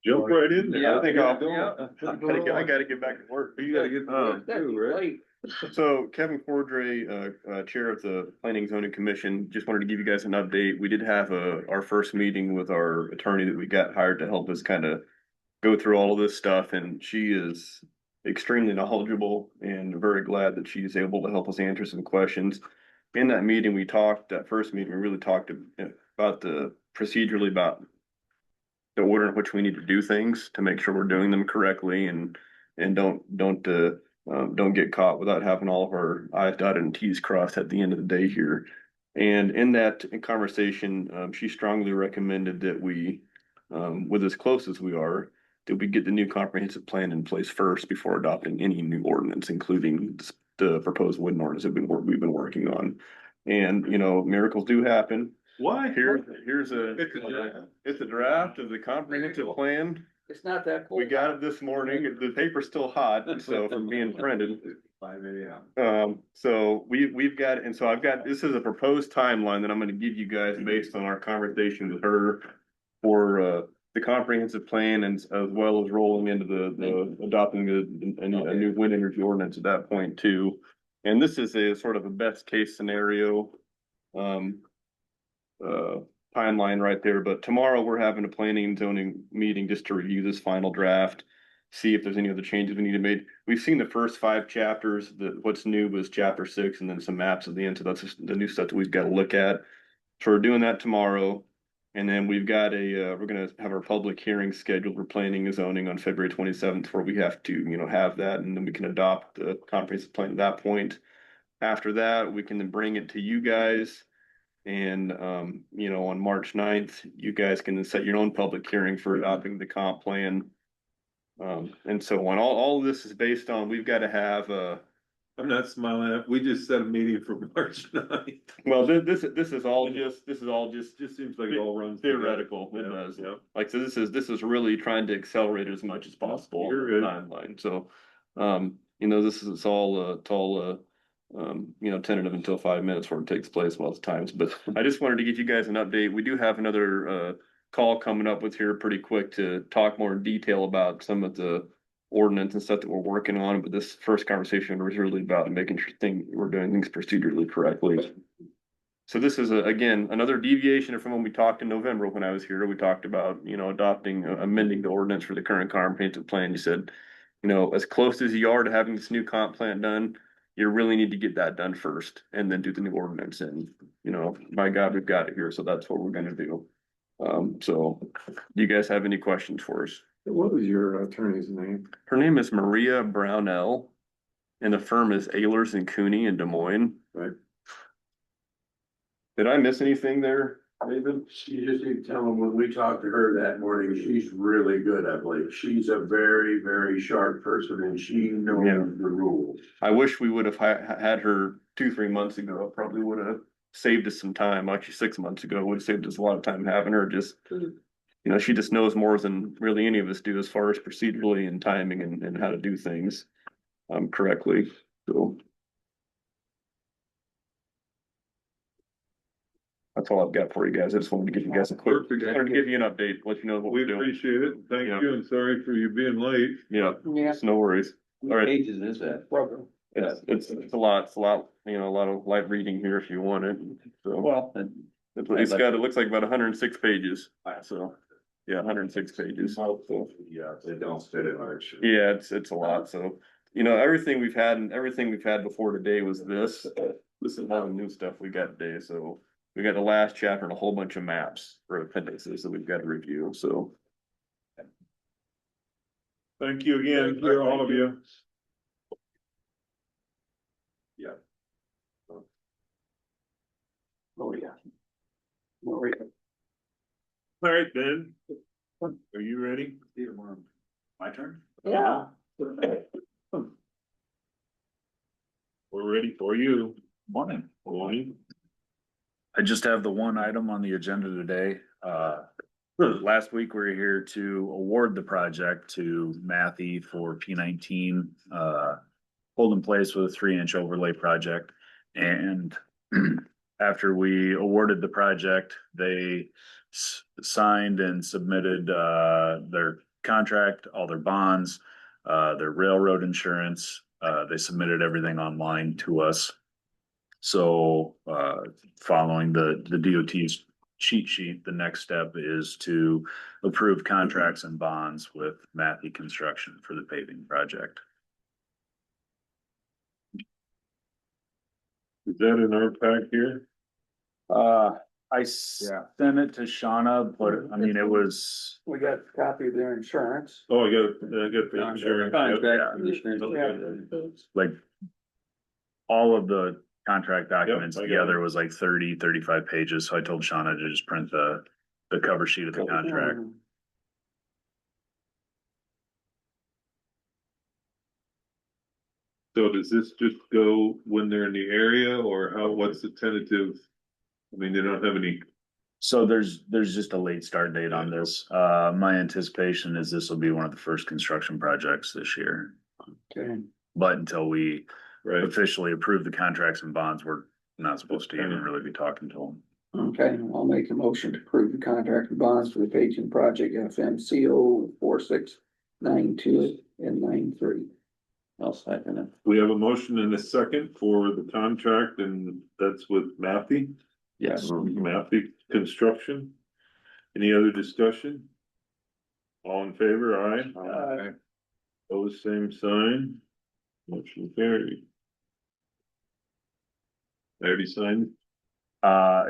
Jump right in there. Yeah, I think I'll yeah. I gotta get back to work. You gotta get to work too, right? So Kevin Cordray, Chair of the Planning and Zoning Commission, just wanted to give you guys an update. We did have our first meeting with our attorney that we got hired to help us kind of go through all of this stuff, and she is extremely knowledgeable and very glad that she's able to help us answer some questions. In that meeting, that first meeting, we really talked about procedurally about the order in which we need to do things to make sure we're doing them correctly and don't get caught without having all of our I's dotted and T's crossed at the end of the day here. And in that conversation, she strongly recommended that we, with as close as we are, that we get the new comprehensive plan in place first before adopting any new ordinance, including the proposed wooden ordinance that we've been working on. And, you know, miracles do happen. Why? It's a draft of the comprehensive plan. It's not that cool. We got it this morning. The paper's still hot, so from being printed. 5 a.m. So we've got, and so this is a proposed timeline that I'm gonna give you guys based on our conversation with her for the comprehensive plan and as well as rolling into the adopting a new wind energy ordinance at that point too. And this is a sort of a best case scenario timeline right there, but tomorrow we're having a planning and zoning meeting just to review this final draft, see if there's any other changes we need to make. We've seen the first 5 chapters. What's new was chapter 6 and then some maps at the end, so that's just the new stuff that we've got to look at. So we're doing that tomorrow, and then we've got we're gonna have our public hearing scheduled for planning and zoning on February 27th, where we have to have that, and then we can adopt the comprehensive plan at that point. After that, we can then bring it to you guys. And, on March 9th, you guys can set your own public hearing for adopting the comp plan. And so on, all of this is based on, we've got to have, I'm not smiling at, we just set a meeting for March 9th. well, this is all just Just seems like it all runs. theoretical. It together. does. Yeah. Like, so this is really trying to accelerate as much as possible. You're good. Timeline. So, this is all tentative until 5 minutes where it takes place most times, but I just wanted to give you guys an update. We do have another, call coming up with here pretty quick to talk more in detail about some of the ordinance and stuff that we're working on, but this first conversation was really about making sure we're doing things procedurally correctly. So this is again, another deviation from when we talked in November when I was here. We talked about, amending the ordinance for the current comprehensive plan. You said, as close as you are to having this new comp plan done, you really need to get that done first and then do the new ordinance. And, by God, we've got it here. So that's what we're gonna do. So do you guys have any questions for us? What was your attorney's name? Her name is Maria Brownell and the firm is Ehlers and Cooney in Des Moines. Right. Did I miss anything there, David? You just need to tell them when we talked to her that morning, she's really good, I believe. She's a very, very sharp person and she knows Yeah. the rules. I wish we would have had her 2-3 months ago. Probably would have saved us some time. Actually, 6 months ago, would have saved us a lot of time having her. Just, she just knows more than really any of us do as far as procedurally and timing and how to do things correctly. So that's all I've got for you guys. I just wanted to give you guys a quick, wanted to give you an update, let you know what We we're doing. appreciate it. Thank Yeah. you and sorry for you being late. Yeah, Yeah. it's no worries. All right. Pages is that? Program. It's a lot, a lot of light reading here if you want it. So Well, it looks like about 106 pages. So, yeah, 106 pages. Yeah, they don't fit in our. Yeah, it's a lot. So, everything we've had before today was this. This is all the new stuff we got today. So we got the last chapter and a whole bunch of maps or appendices that we've got to review. So Thank you again for all of you. Yeah. Oh, yeah. Oh, yeah. All right, Ben. Are you ready? My turn? Yeah. We're ready for you. Morning. Morning. I just have the one item on the agenda today. Last week, we were here to award the project to Matthew for P19, hold in place with a 3-inch overlay project. And after we awarded the project, they signed and submitted, their contract, all their bonds, their railroad insurance. They submitted everything online to us. So, following the DOT's cheat sheet, the next step is to approve contracts and bonds with Matthew Construction for the paving project. Is that in our pack here? I sent it to Shauna, but I mean, it was. We got a copy of their insurance. Oh, I got the insurance. Contract, Like, all of the contract documents Yep, I got together it. was like 30-35 pages, so I told Shauna to just print the cover sheet of the contract. So does this just go when they're in the area or how, what's the tentative? I mean, they don't have any, So there's just a late start date on this. My anticipation is this will be one of the first construction projects this year. Okay. But until we right? officially approve the contracts and bonds, we're not supposed to even really be talking to them. Okay, I'll make a motion to approve the contract and bonds for the paging project FMCO 4692 and 93. I'll second it. We have a motion and a second for the contract and that's with Matthew. Yes. Matthew Construction. Any other discussion? All in favor, aye? Pose same sign. Motion carried. I already signed.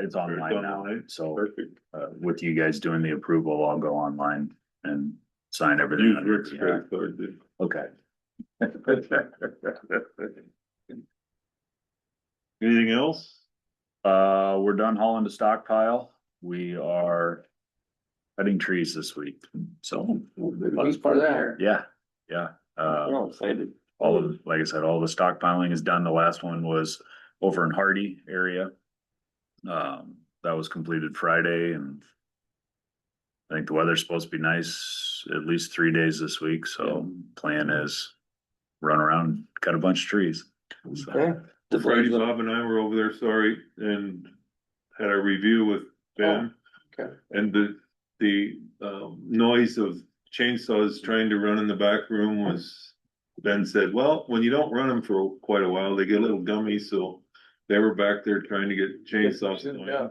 It's online now, online? so Perfect. with you guys doing the approval, I'll go online and sign everything. Use Rick's credit card, dude. Okay. Anything else? We're done hauling the stockpile. We are cutting trees this week, so. He's part of that. Yeah. We're all excited. All of, like I said, all the stockpiling is done. The last one was over in Hardy area. That was completed Friday and I think the weather's supposed to be nice at least 3 days this week, so plan is run around, cut a bunch of trees. So, Okay. The Friday, blades, Bob and I were over there, sorry, and had a review with Ben. Okay. And the noise of chainsaws trying to run in the back room was, Ben said, well, when you don't run them for quite a while, they get a little gummy, so they were back there trying to get chainsaws going. Yeah.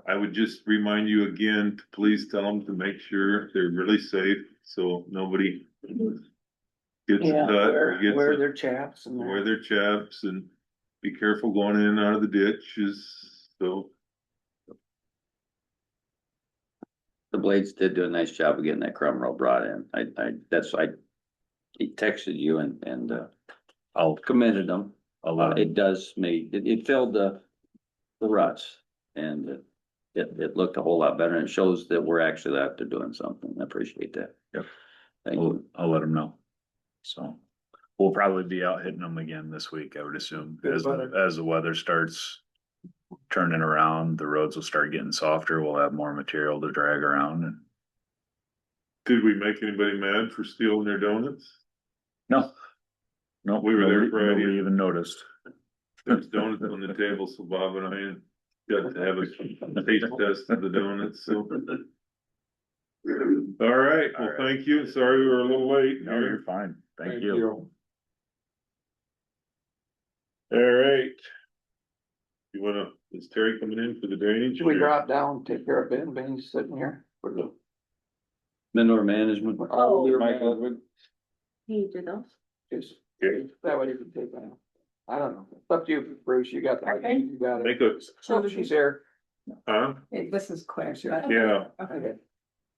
I would just remind you again, to please tell them to make sure they're really safe, so nobody gets Yeah, cut or gets wear their chaps and wear their chaps and be careful going in and out of the ditches, so. the blades did do a nice job of getting that crumb roll brought in. I he texted you and I'll commended them. let It does make, it filled the ruts and it looked a whole lot better and it shows that we're actually out there doing something. I appreciate that. Yep. Thank you. I'll let them know. So we'll probably be out hitting them again this week, I would assume, as the weather starts turning around, the roads will start getting softer. We'll have more material to drag around and. Did we make anybody mad for stealing their donuts? No. We were there nobody- Friday. Nobody even noticed. There's donuts on the table, so Bob and I got to have a taste test of the donuts, so. All right, well, thank you. Sorry we were a little late. No, you're fine. Thank you. All right. You wanna, is Terry coming in for the drainage? Should we drop down, take care of Ben? Ben's sitting here for the. Manure management. Oh, Mike Ludwig. You do those? Just, Okay. that way you can take that. I don't know. It's up to you, Bruce. You got that. You got it. Make a, So she's here. huh? This is quick. Yeah, Okay.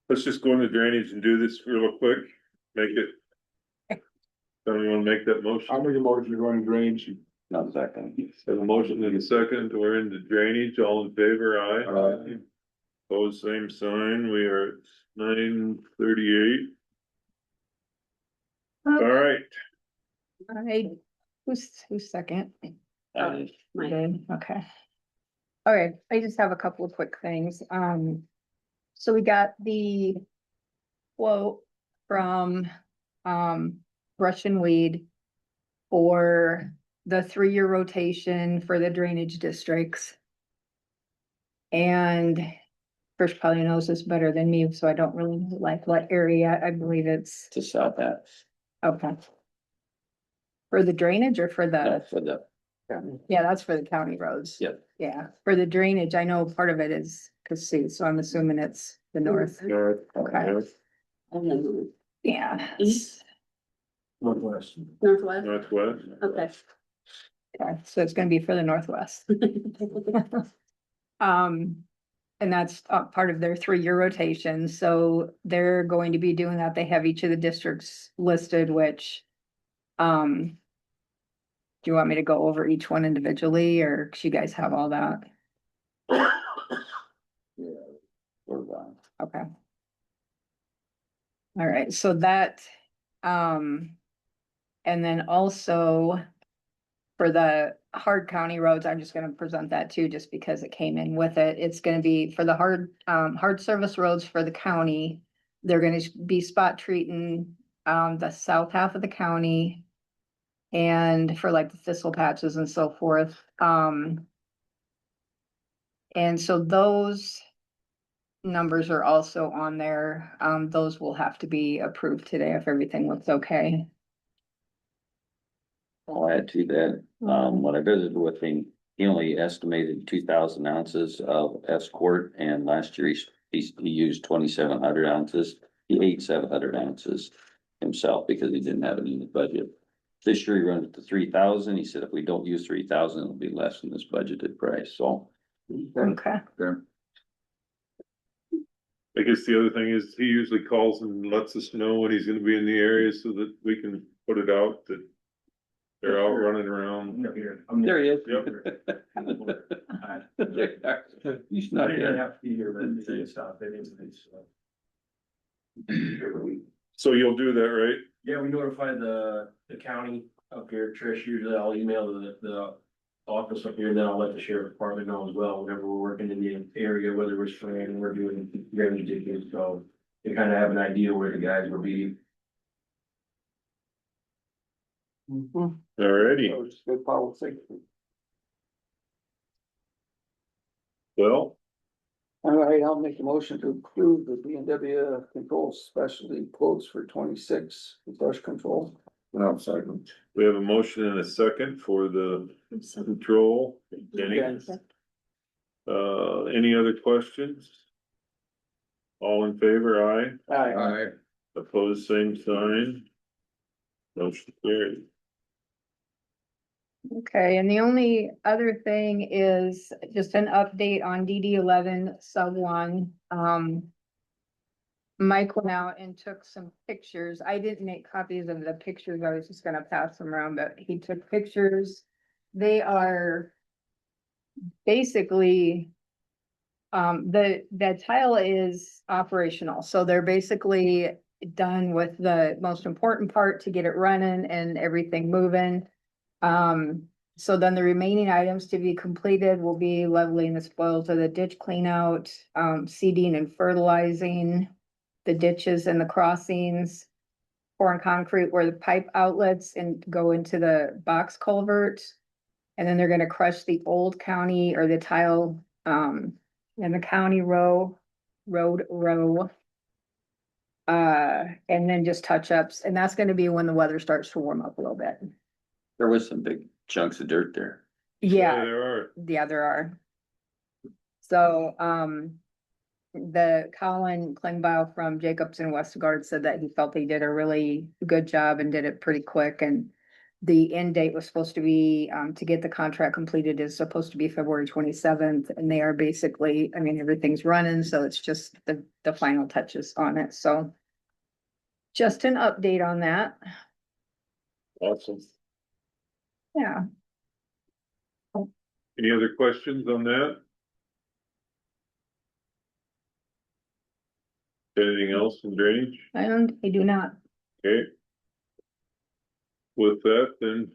let's just go into drainage and do this real quick. Make it. Don't you wanna make that motion? I'll make a motion to go into drainage. No, second. Have a motion in a second, we're into drainage, all in favor, aye? Aye. Pose same sign, we are at 9:38. All right, Alright, who's second? Mike. Okay. All right, I just have a couple of quick things. So we got the quote from, Brush and Weed for the 3-year rotation for the drainage districts. And Chris probably knows this better than me, so I don't really know like what area. I believe it's, To South Half, okay. For the drainage or for the, for the, yeah, that's for the county roads. Yep. Yeah, for the drainage, I know part of it is Cassuth, so I'm assuming it's the north. North. Okay, And then yeah. east, Northwest. northwest, Northwest. okay. Okay, so it's gonna be for the northwest. And that's part of their 3-year rotation, so they're going to be doing that. They have each of the districts listed, which, do you want me to go over each one individually, or 'cause you guys have all that? Okay. All right, so that, and then also for the hard county roads, I'm just gonna present that too, just because it came in with it. It's gonna be for the hard service roads for the county. They're gonna be spot treating, the south half of the county. And for like the thistle patches and so forth. And so those numbers are also on there. Those will have to be approved today if everything looks okay. I'll add to that, when I visited with him, he only estimated 2,000 ounces of escort, and last year he used 2,700 ounces. He ate 700 ounces himself because he didn't have it in the budget. This year he runs it to 3,000. He said if we don't use 3,000, it'll be less than this budgeted price, so. Okay. I guess the other thing is he usually calls and lets us know when he's gonna be in the area so that we can put it out that they're out running around. There he is. Yep. He's not here. have to be here, but they stop, they didn't, So you'll do that, right? Yeah, we notified the county up here, Trish, usually I'll email the office up here, then I'll let the sheriff department know as well, whenever we're working in the area, whether we're spraying and we're doing drainage digging, so they kind of have an idea where the guys will be. Alrighty, So it's good policy. well, All right, I'll make a motion to approve the B and W control specialty quotes for 26 brush control. No, second. we have a motion and a second for the control. Any, any other questions? All in favor, aye. Aye. Opposed, same sign. Motion carried. Okay, and the only other thing is just an update on DD 11 sub 1. Mike went out and took some pictures. I didn't make copies of the pictures. I was just gonna pass them around, but he took pictures. They are basically, the tile is operational, so they're basically done with the most important part to get it running and everything moving. So then the remaining items to be completed will be leveling the spoils of the ditch clean out, seeding and fertilizing the ditches and the crossings, pouring concrete where the pipe outlets and go into the box culvert. And then they're gonna crush the old county or the tile, in the county road row. And then just touch ups, and that's gonna be when the weather starts to warm up a little bit. There was some big chunks of dirt there. Yeah, There are. yeah, there are. So, the Colin Klingbeil from Jacobs and Westgard said that he felt they did a really good job and did it pretty quick, and the end date was supposed to be, to get the contract completed is supposed to be February 27th, and they are basically, I mean, everything's running, so it's just the final touches on it, so. Just an update on that, Awesome. yeah. Any other questions on that? Anything else in drainage? And I do not. Okay. With that, then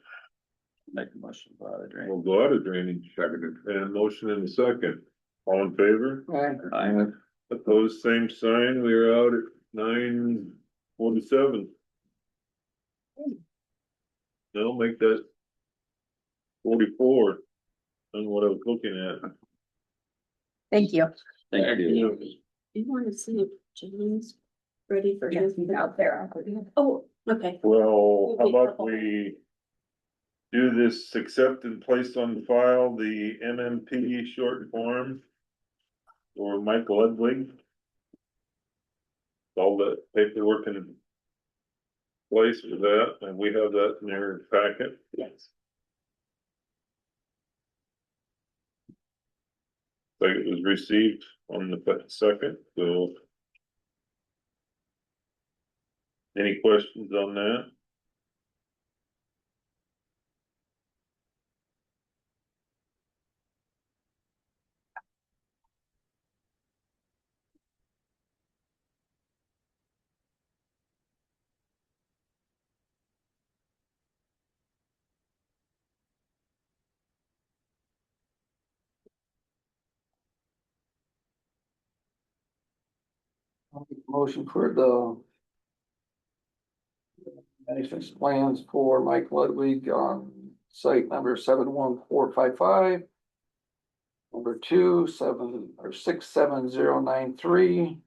Make a motion for out of drain. we'll go out of drainage. And a motion in a second. All in favor? Aye. I Opposed, same sign. We are out at 9:47. That'll make that 44 on what I was looking at. Thank you. Thank you. You wanna see if James ready for Yes, his? he's out there. Oh, okay. Well, how about we do this accept and place on file the MMP short form for Michael Ludwig. All the paperwork in place for that, and we have that in your packet. Yes. Like it was received on the second, so. Any questions on that? I'll make a motion for the management plans for Mike Ludwig on site number 71455. Number 67093.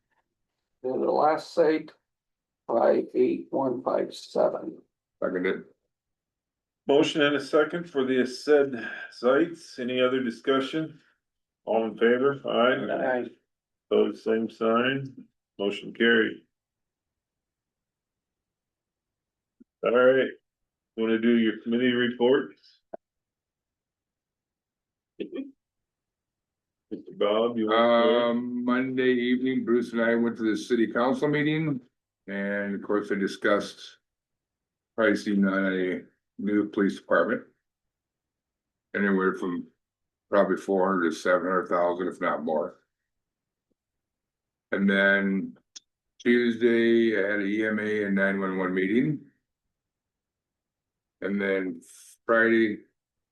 The last site 58157. Seconded. Motion and a second for the said sites. Any other discussion? All in favor? Aye. Opposed, same sign. Motion carried. All right. Want to do your committee reports? Mr. Bob, you want Monday evening, Bruce and I went to the city council meeting, and of course, they discussed pricing on a new police department. Anywhere from probably 400 to 700,000, if not more. And then Tuesday, I had an EMA and 911 meeting. And then Friday,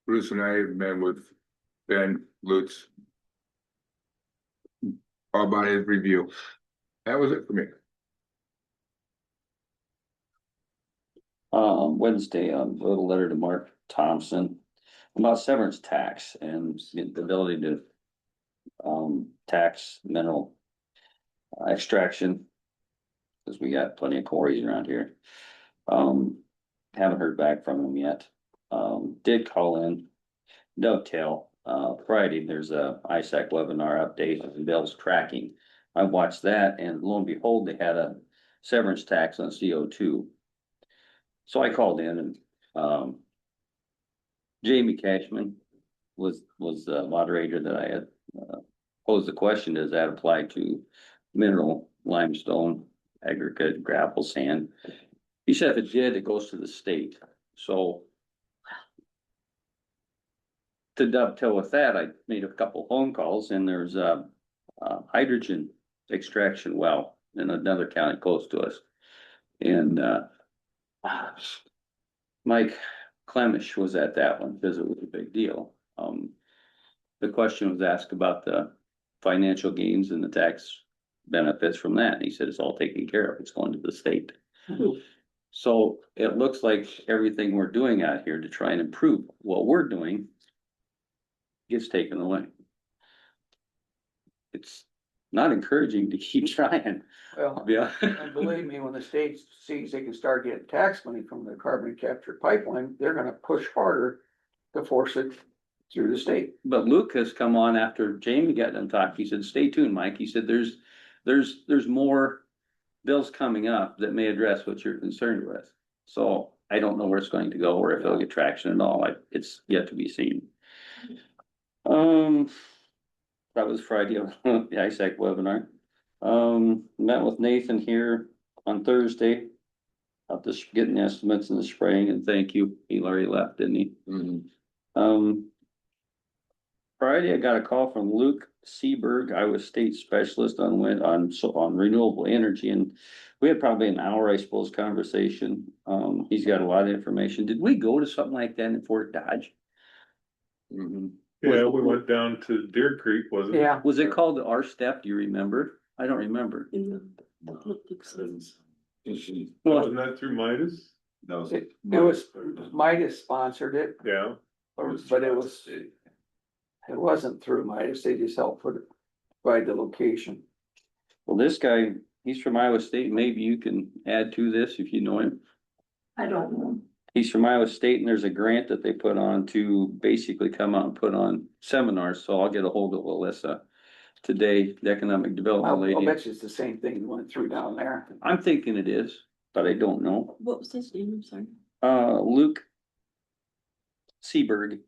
Bruce and I met with Ben Lutz. All about his review. That was it for me. Wednesday, wrote a letter to Mark Thompson about severance tax and the ability to tax mineral extraction. Cause we got plenty of quarries around here. Haven't heard back from him yet. Did call in Dovetail, Friday, there's a ISAC webinar update on Bill's tracking. I watched that and lo and behold, they had a severance tax on CO2. So I called in and, Jamie Cashman was the moderator that I had, posed the question, does that apply to mineral limestone, aggregate, gravel, sand? He said if it did, it goes to the state. So to dovetail with that, I made a couple phone calls and there's a hydrogen extraction well in another county close to us. And Mike Clemish was at that one because it was a big deal. The question was asked about the financial gains and the tax benefits from that. And he said it's all taken care of. It's going to the state. So it looks like everything we're doing out here to try and improve what we're doing gets taken away. It's not encouraging to keep trying. Well, Yeah. and believe me, when the state sees they can start getting tax money from the carbon capture pipeline, they're gonna push harder to force it through the state. But Luke has come on after Jamie got done talking. He said, stay tuned, Mike. He said, there's more bills coming up that may address what you're concerned with. So I don't know where it's going to go or if it'll get traction at all. It's yet to be seen. That was Friday, the ISAC webinar. Met with Nathan here on Thursday. About this, getting estimates in the spring, and thank you. He already left, didn't he? Mm-hmm. Friday, I got a call from Luke Seberg, Iowa State Specialist on renewable energy, and we had probably an hour, I suppose, conversation. He's got a lot of information. Did we go to something like that in Fort Dodge? Yeah, we went down to Deer Creek, wasn't it? Yeah. Was it called the R Step? Do you remember? I don't remember. Wasn't that through Midas? It was, Midas sponsored it, Yeah. but it wasn't through Midas, they just helped provide the location. Well, this guy, he's from Iowa State. Maybe you can add to this if you know him. I don't know. He's from Iowa State and there's a grant that they put on to basically come out and put on seminars. So I'll get a hold of Alyssa today, the economic development I'll lady. bet you it's the same thing you went through down there. I'm thinking it is, but I don't know. What was his name? I'm sorry. Luke Seberg.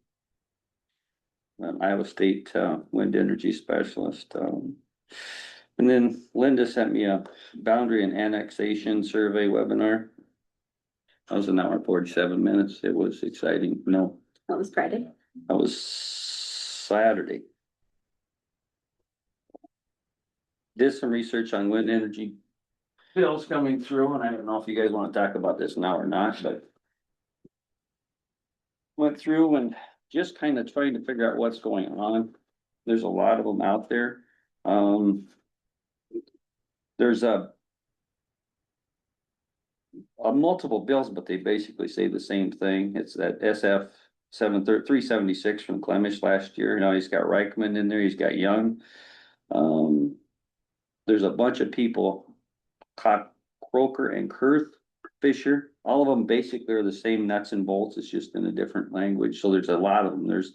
Iowa State, wind energy specialist. And then Linda sent me a boundary and annexation survey webinar. That was an hour and 47 minutes. It was exciting. No, That was Friday. that was Saturday. Did some research on wind energy bills coming through, and I don't know if you guys want to talk about this now or not, but went through and just kind of trying to figure out what's going on. There's a lot of them out there. There's a multiple bills, but they basically say the same thing. It's that SF 376 from Clemish last year. Now he's got Reichman in there. He's got Young. There's a bunch of people, Croker and Kurth Fisher. All of them basically are the same nuts and bolts. It's just in a different language. So there's a lot of them. There's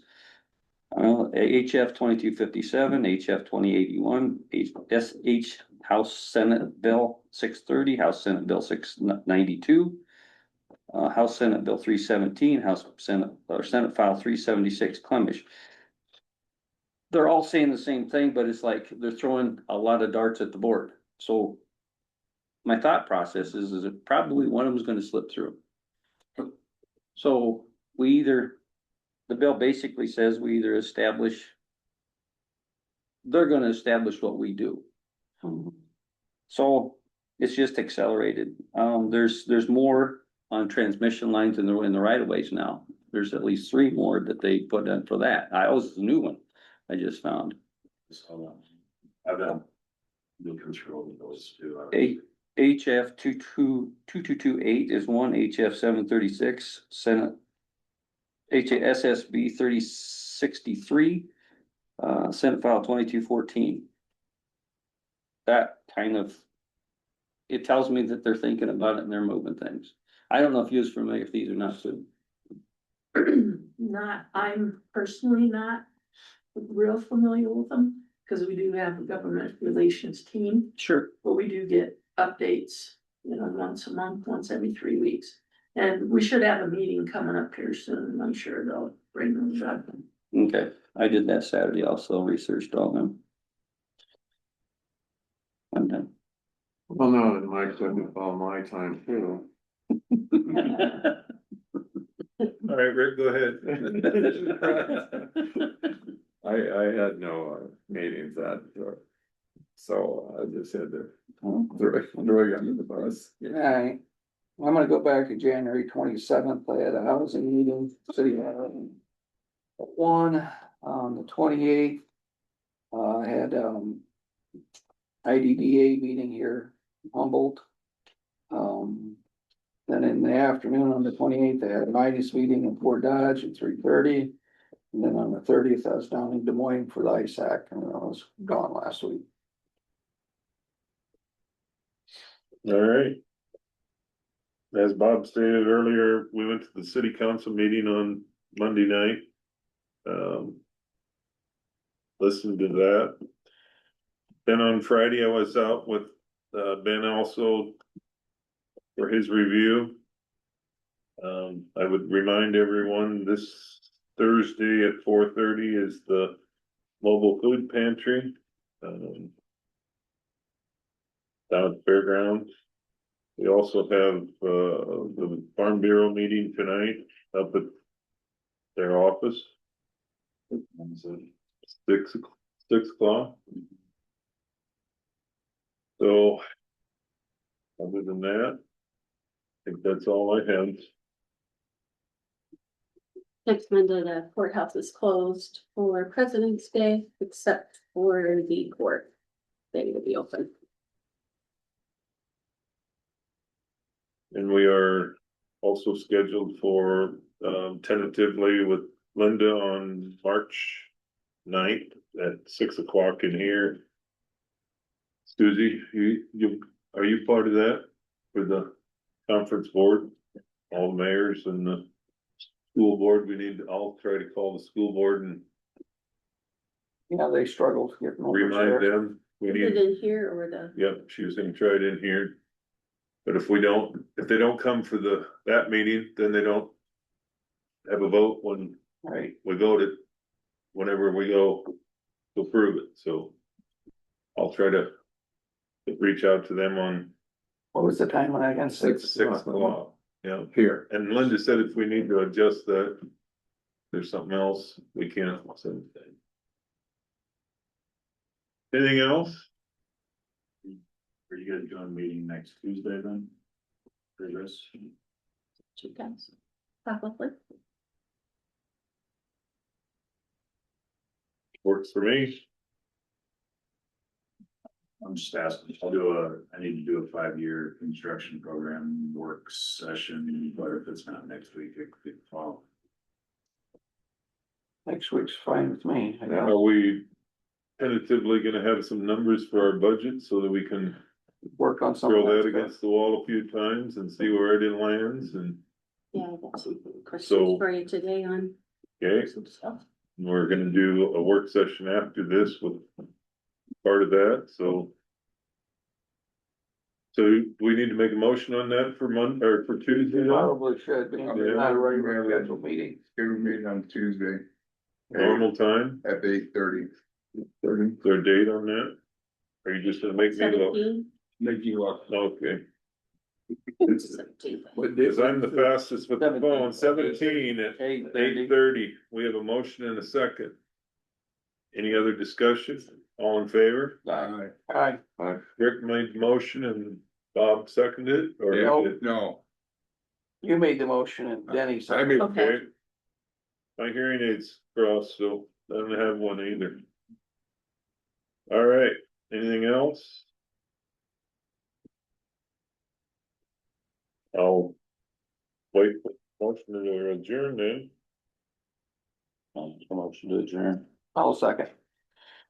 HF 2257, HF 2081, SH House Senate Bill 630, House Senate Bill 692, House Senate Bill 317, Senate File 376, Clemish. They're all saying the same thing, but it's like they're throwing a lot of darts at the board. So my thought process is that probably one of them is going to slip through. So the bill basically says we either they're going to establish what we do. So it's just accelerated. There's more on transmission lines in the right of ways now. There's at least 3 more that they put in for that. Iowa's is a new one I just found. I've been looking through all of those too. HF 2228 is one, HF 736, Senate HASSB 3063, Senate File 2214. That kind of, it tells me that they're thinking about it and they're moving things. I don't know if you was familiar with these or not, Sue. I'm personally not real familiar with them, because we do have a government relations team, Sure. but we do get updates, once a month, once every 3 weeks. And we should have a meeting coming up here soon. I'm sure they'll bring them up. Okay, I did that Saturday also, researched all them. I'm done. Well, no, and Mike took up all my time too. All right, Rick, go ahead. I had no meetings that, so I just had to throw you under the bus. Alright, I'm gonna go back to January 27th. I had a housing meeting, city hall. One on the 28th. I had IDDA meeting here in Humboldt. Then in the afternoon on the 28th, I had a Midas meeting in Fort Dodge at 3:30. And then on the 30th, I was down in Des Moines for the ISAC, and I was gone last week. All right. As Bob stated earlier, we went to the city council meeting on Monday night. Listened to that. Then on Friday, I was out with Ben also for his review. I would remind everyone this Thursday at 4:30 is the mobile food pantry. Down at the fairgrounds. We also have the Farm Bureau meeting tonight up at their office. 6 o'clock. So, other than that, I think that's all I have. Next Monday, the courthouse is closed for President's Day, except for the court. Tuesday to be open. And we are also scheduled for, tentatively with Linda on March 9th at 6 o'clock in here. Susie, are you part of that for the conference board? All mayors and the school board, I'll try to call the school board and Yeah, they struggle to get numbers remind there. them. We Is it need, in here or the? yep, she was gonna try it in here. But if they don't come for that meeting, then they don't have a vote when Right, we voted, whenever we go to approve it, so. I'll try to reach out to them on what was the time on that again? 6 o'clock, yeah. Here. And Linda said if we need to adjust that, there's something else, we can. So. Anything else? Are you guys doing a meeting next Tuesday then? For this? You guys, probably. Works for me. I'm just asking, I need to do a 5-year construction program work session, but if it's not next week, it could follow. Next week's fine with me. I guess. Are we tentatively gonna have some numbers for our budget so that we can Work on some throw of that that stuff. against the wall a few times and see where it lands and, Yeah, I got some questions So- for you today on okay? some stuff. We're gonna do a work session after this with part of that, so. So do we need to make a motion on that for Monday or for Tuesday? then? Probably should be, not a regular scheduled meeting. Scheduled meeting on Tuesday Normal time, at 8:30. is there a date on that? Are you just gonna make me look? 17? Make you look. Okay, 17. cause I'm the fastest with the phone, 17 at 8:30, we have a motion and a second. Any other discussion? All in favor? Aye. Aye. Rick made the motion and Bob seconded it, or? No. You made the motion and Denny I said, mean, Okay. My hearing aids crossed, so I don't have one either. All right, anything else? I'll wait for motion to adjourn then. Motion to adjourn. I'll second.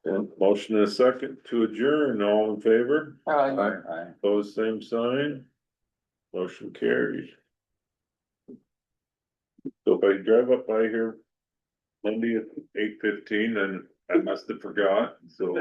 And motion and a second to adjourn, all in favor? Aye. Aye. Opposed, same sign. Motion carries. So if I drive up by here Monday at 8:15, then I must have forgot, so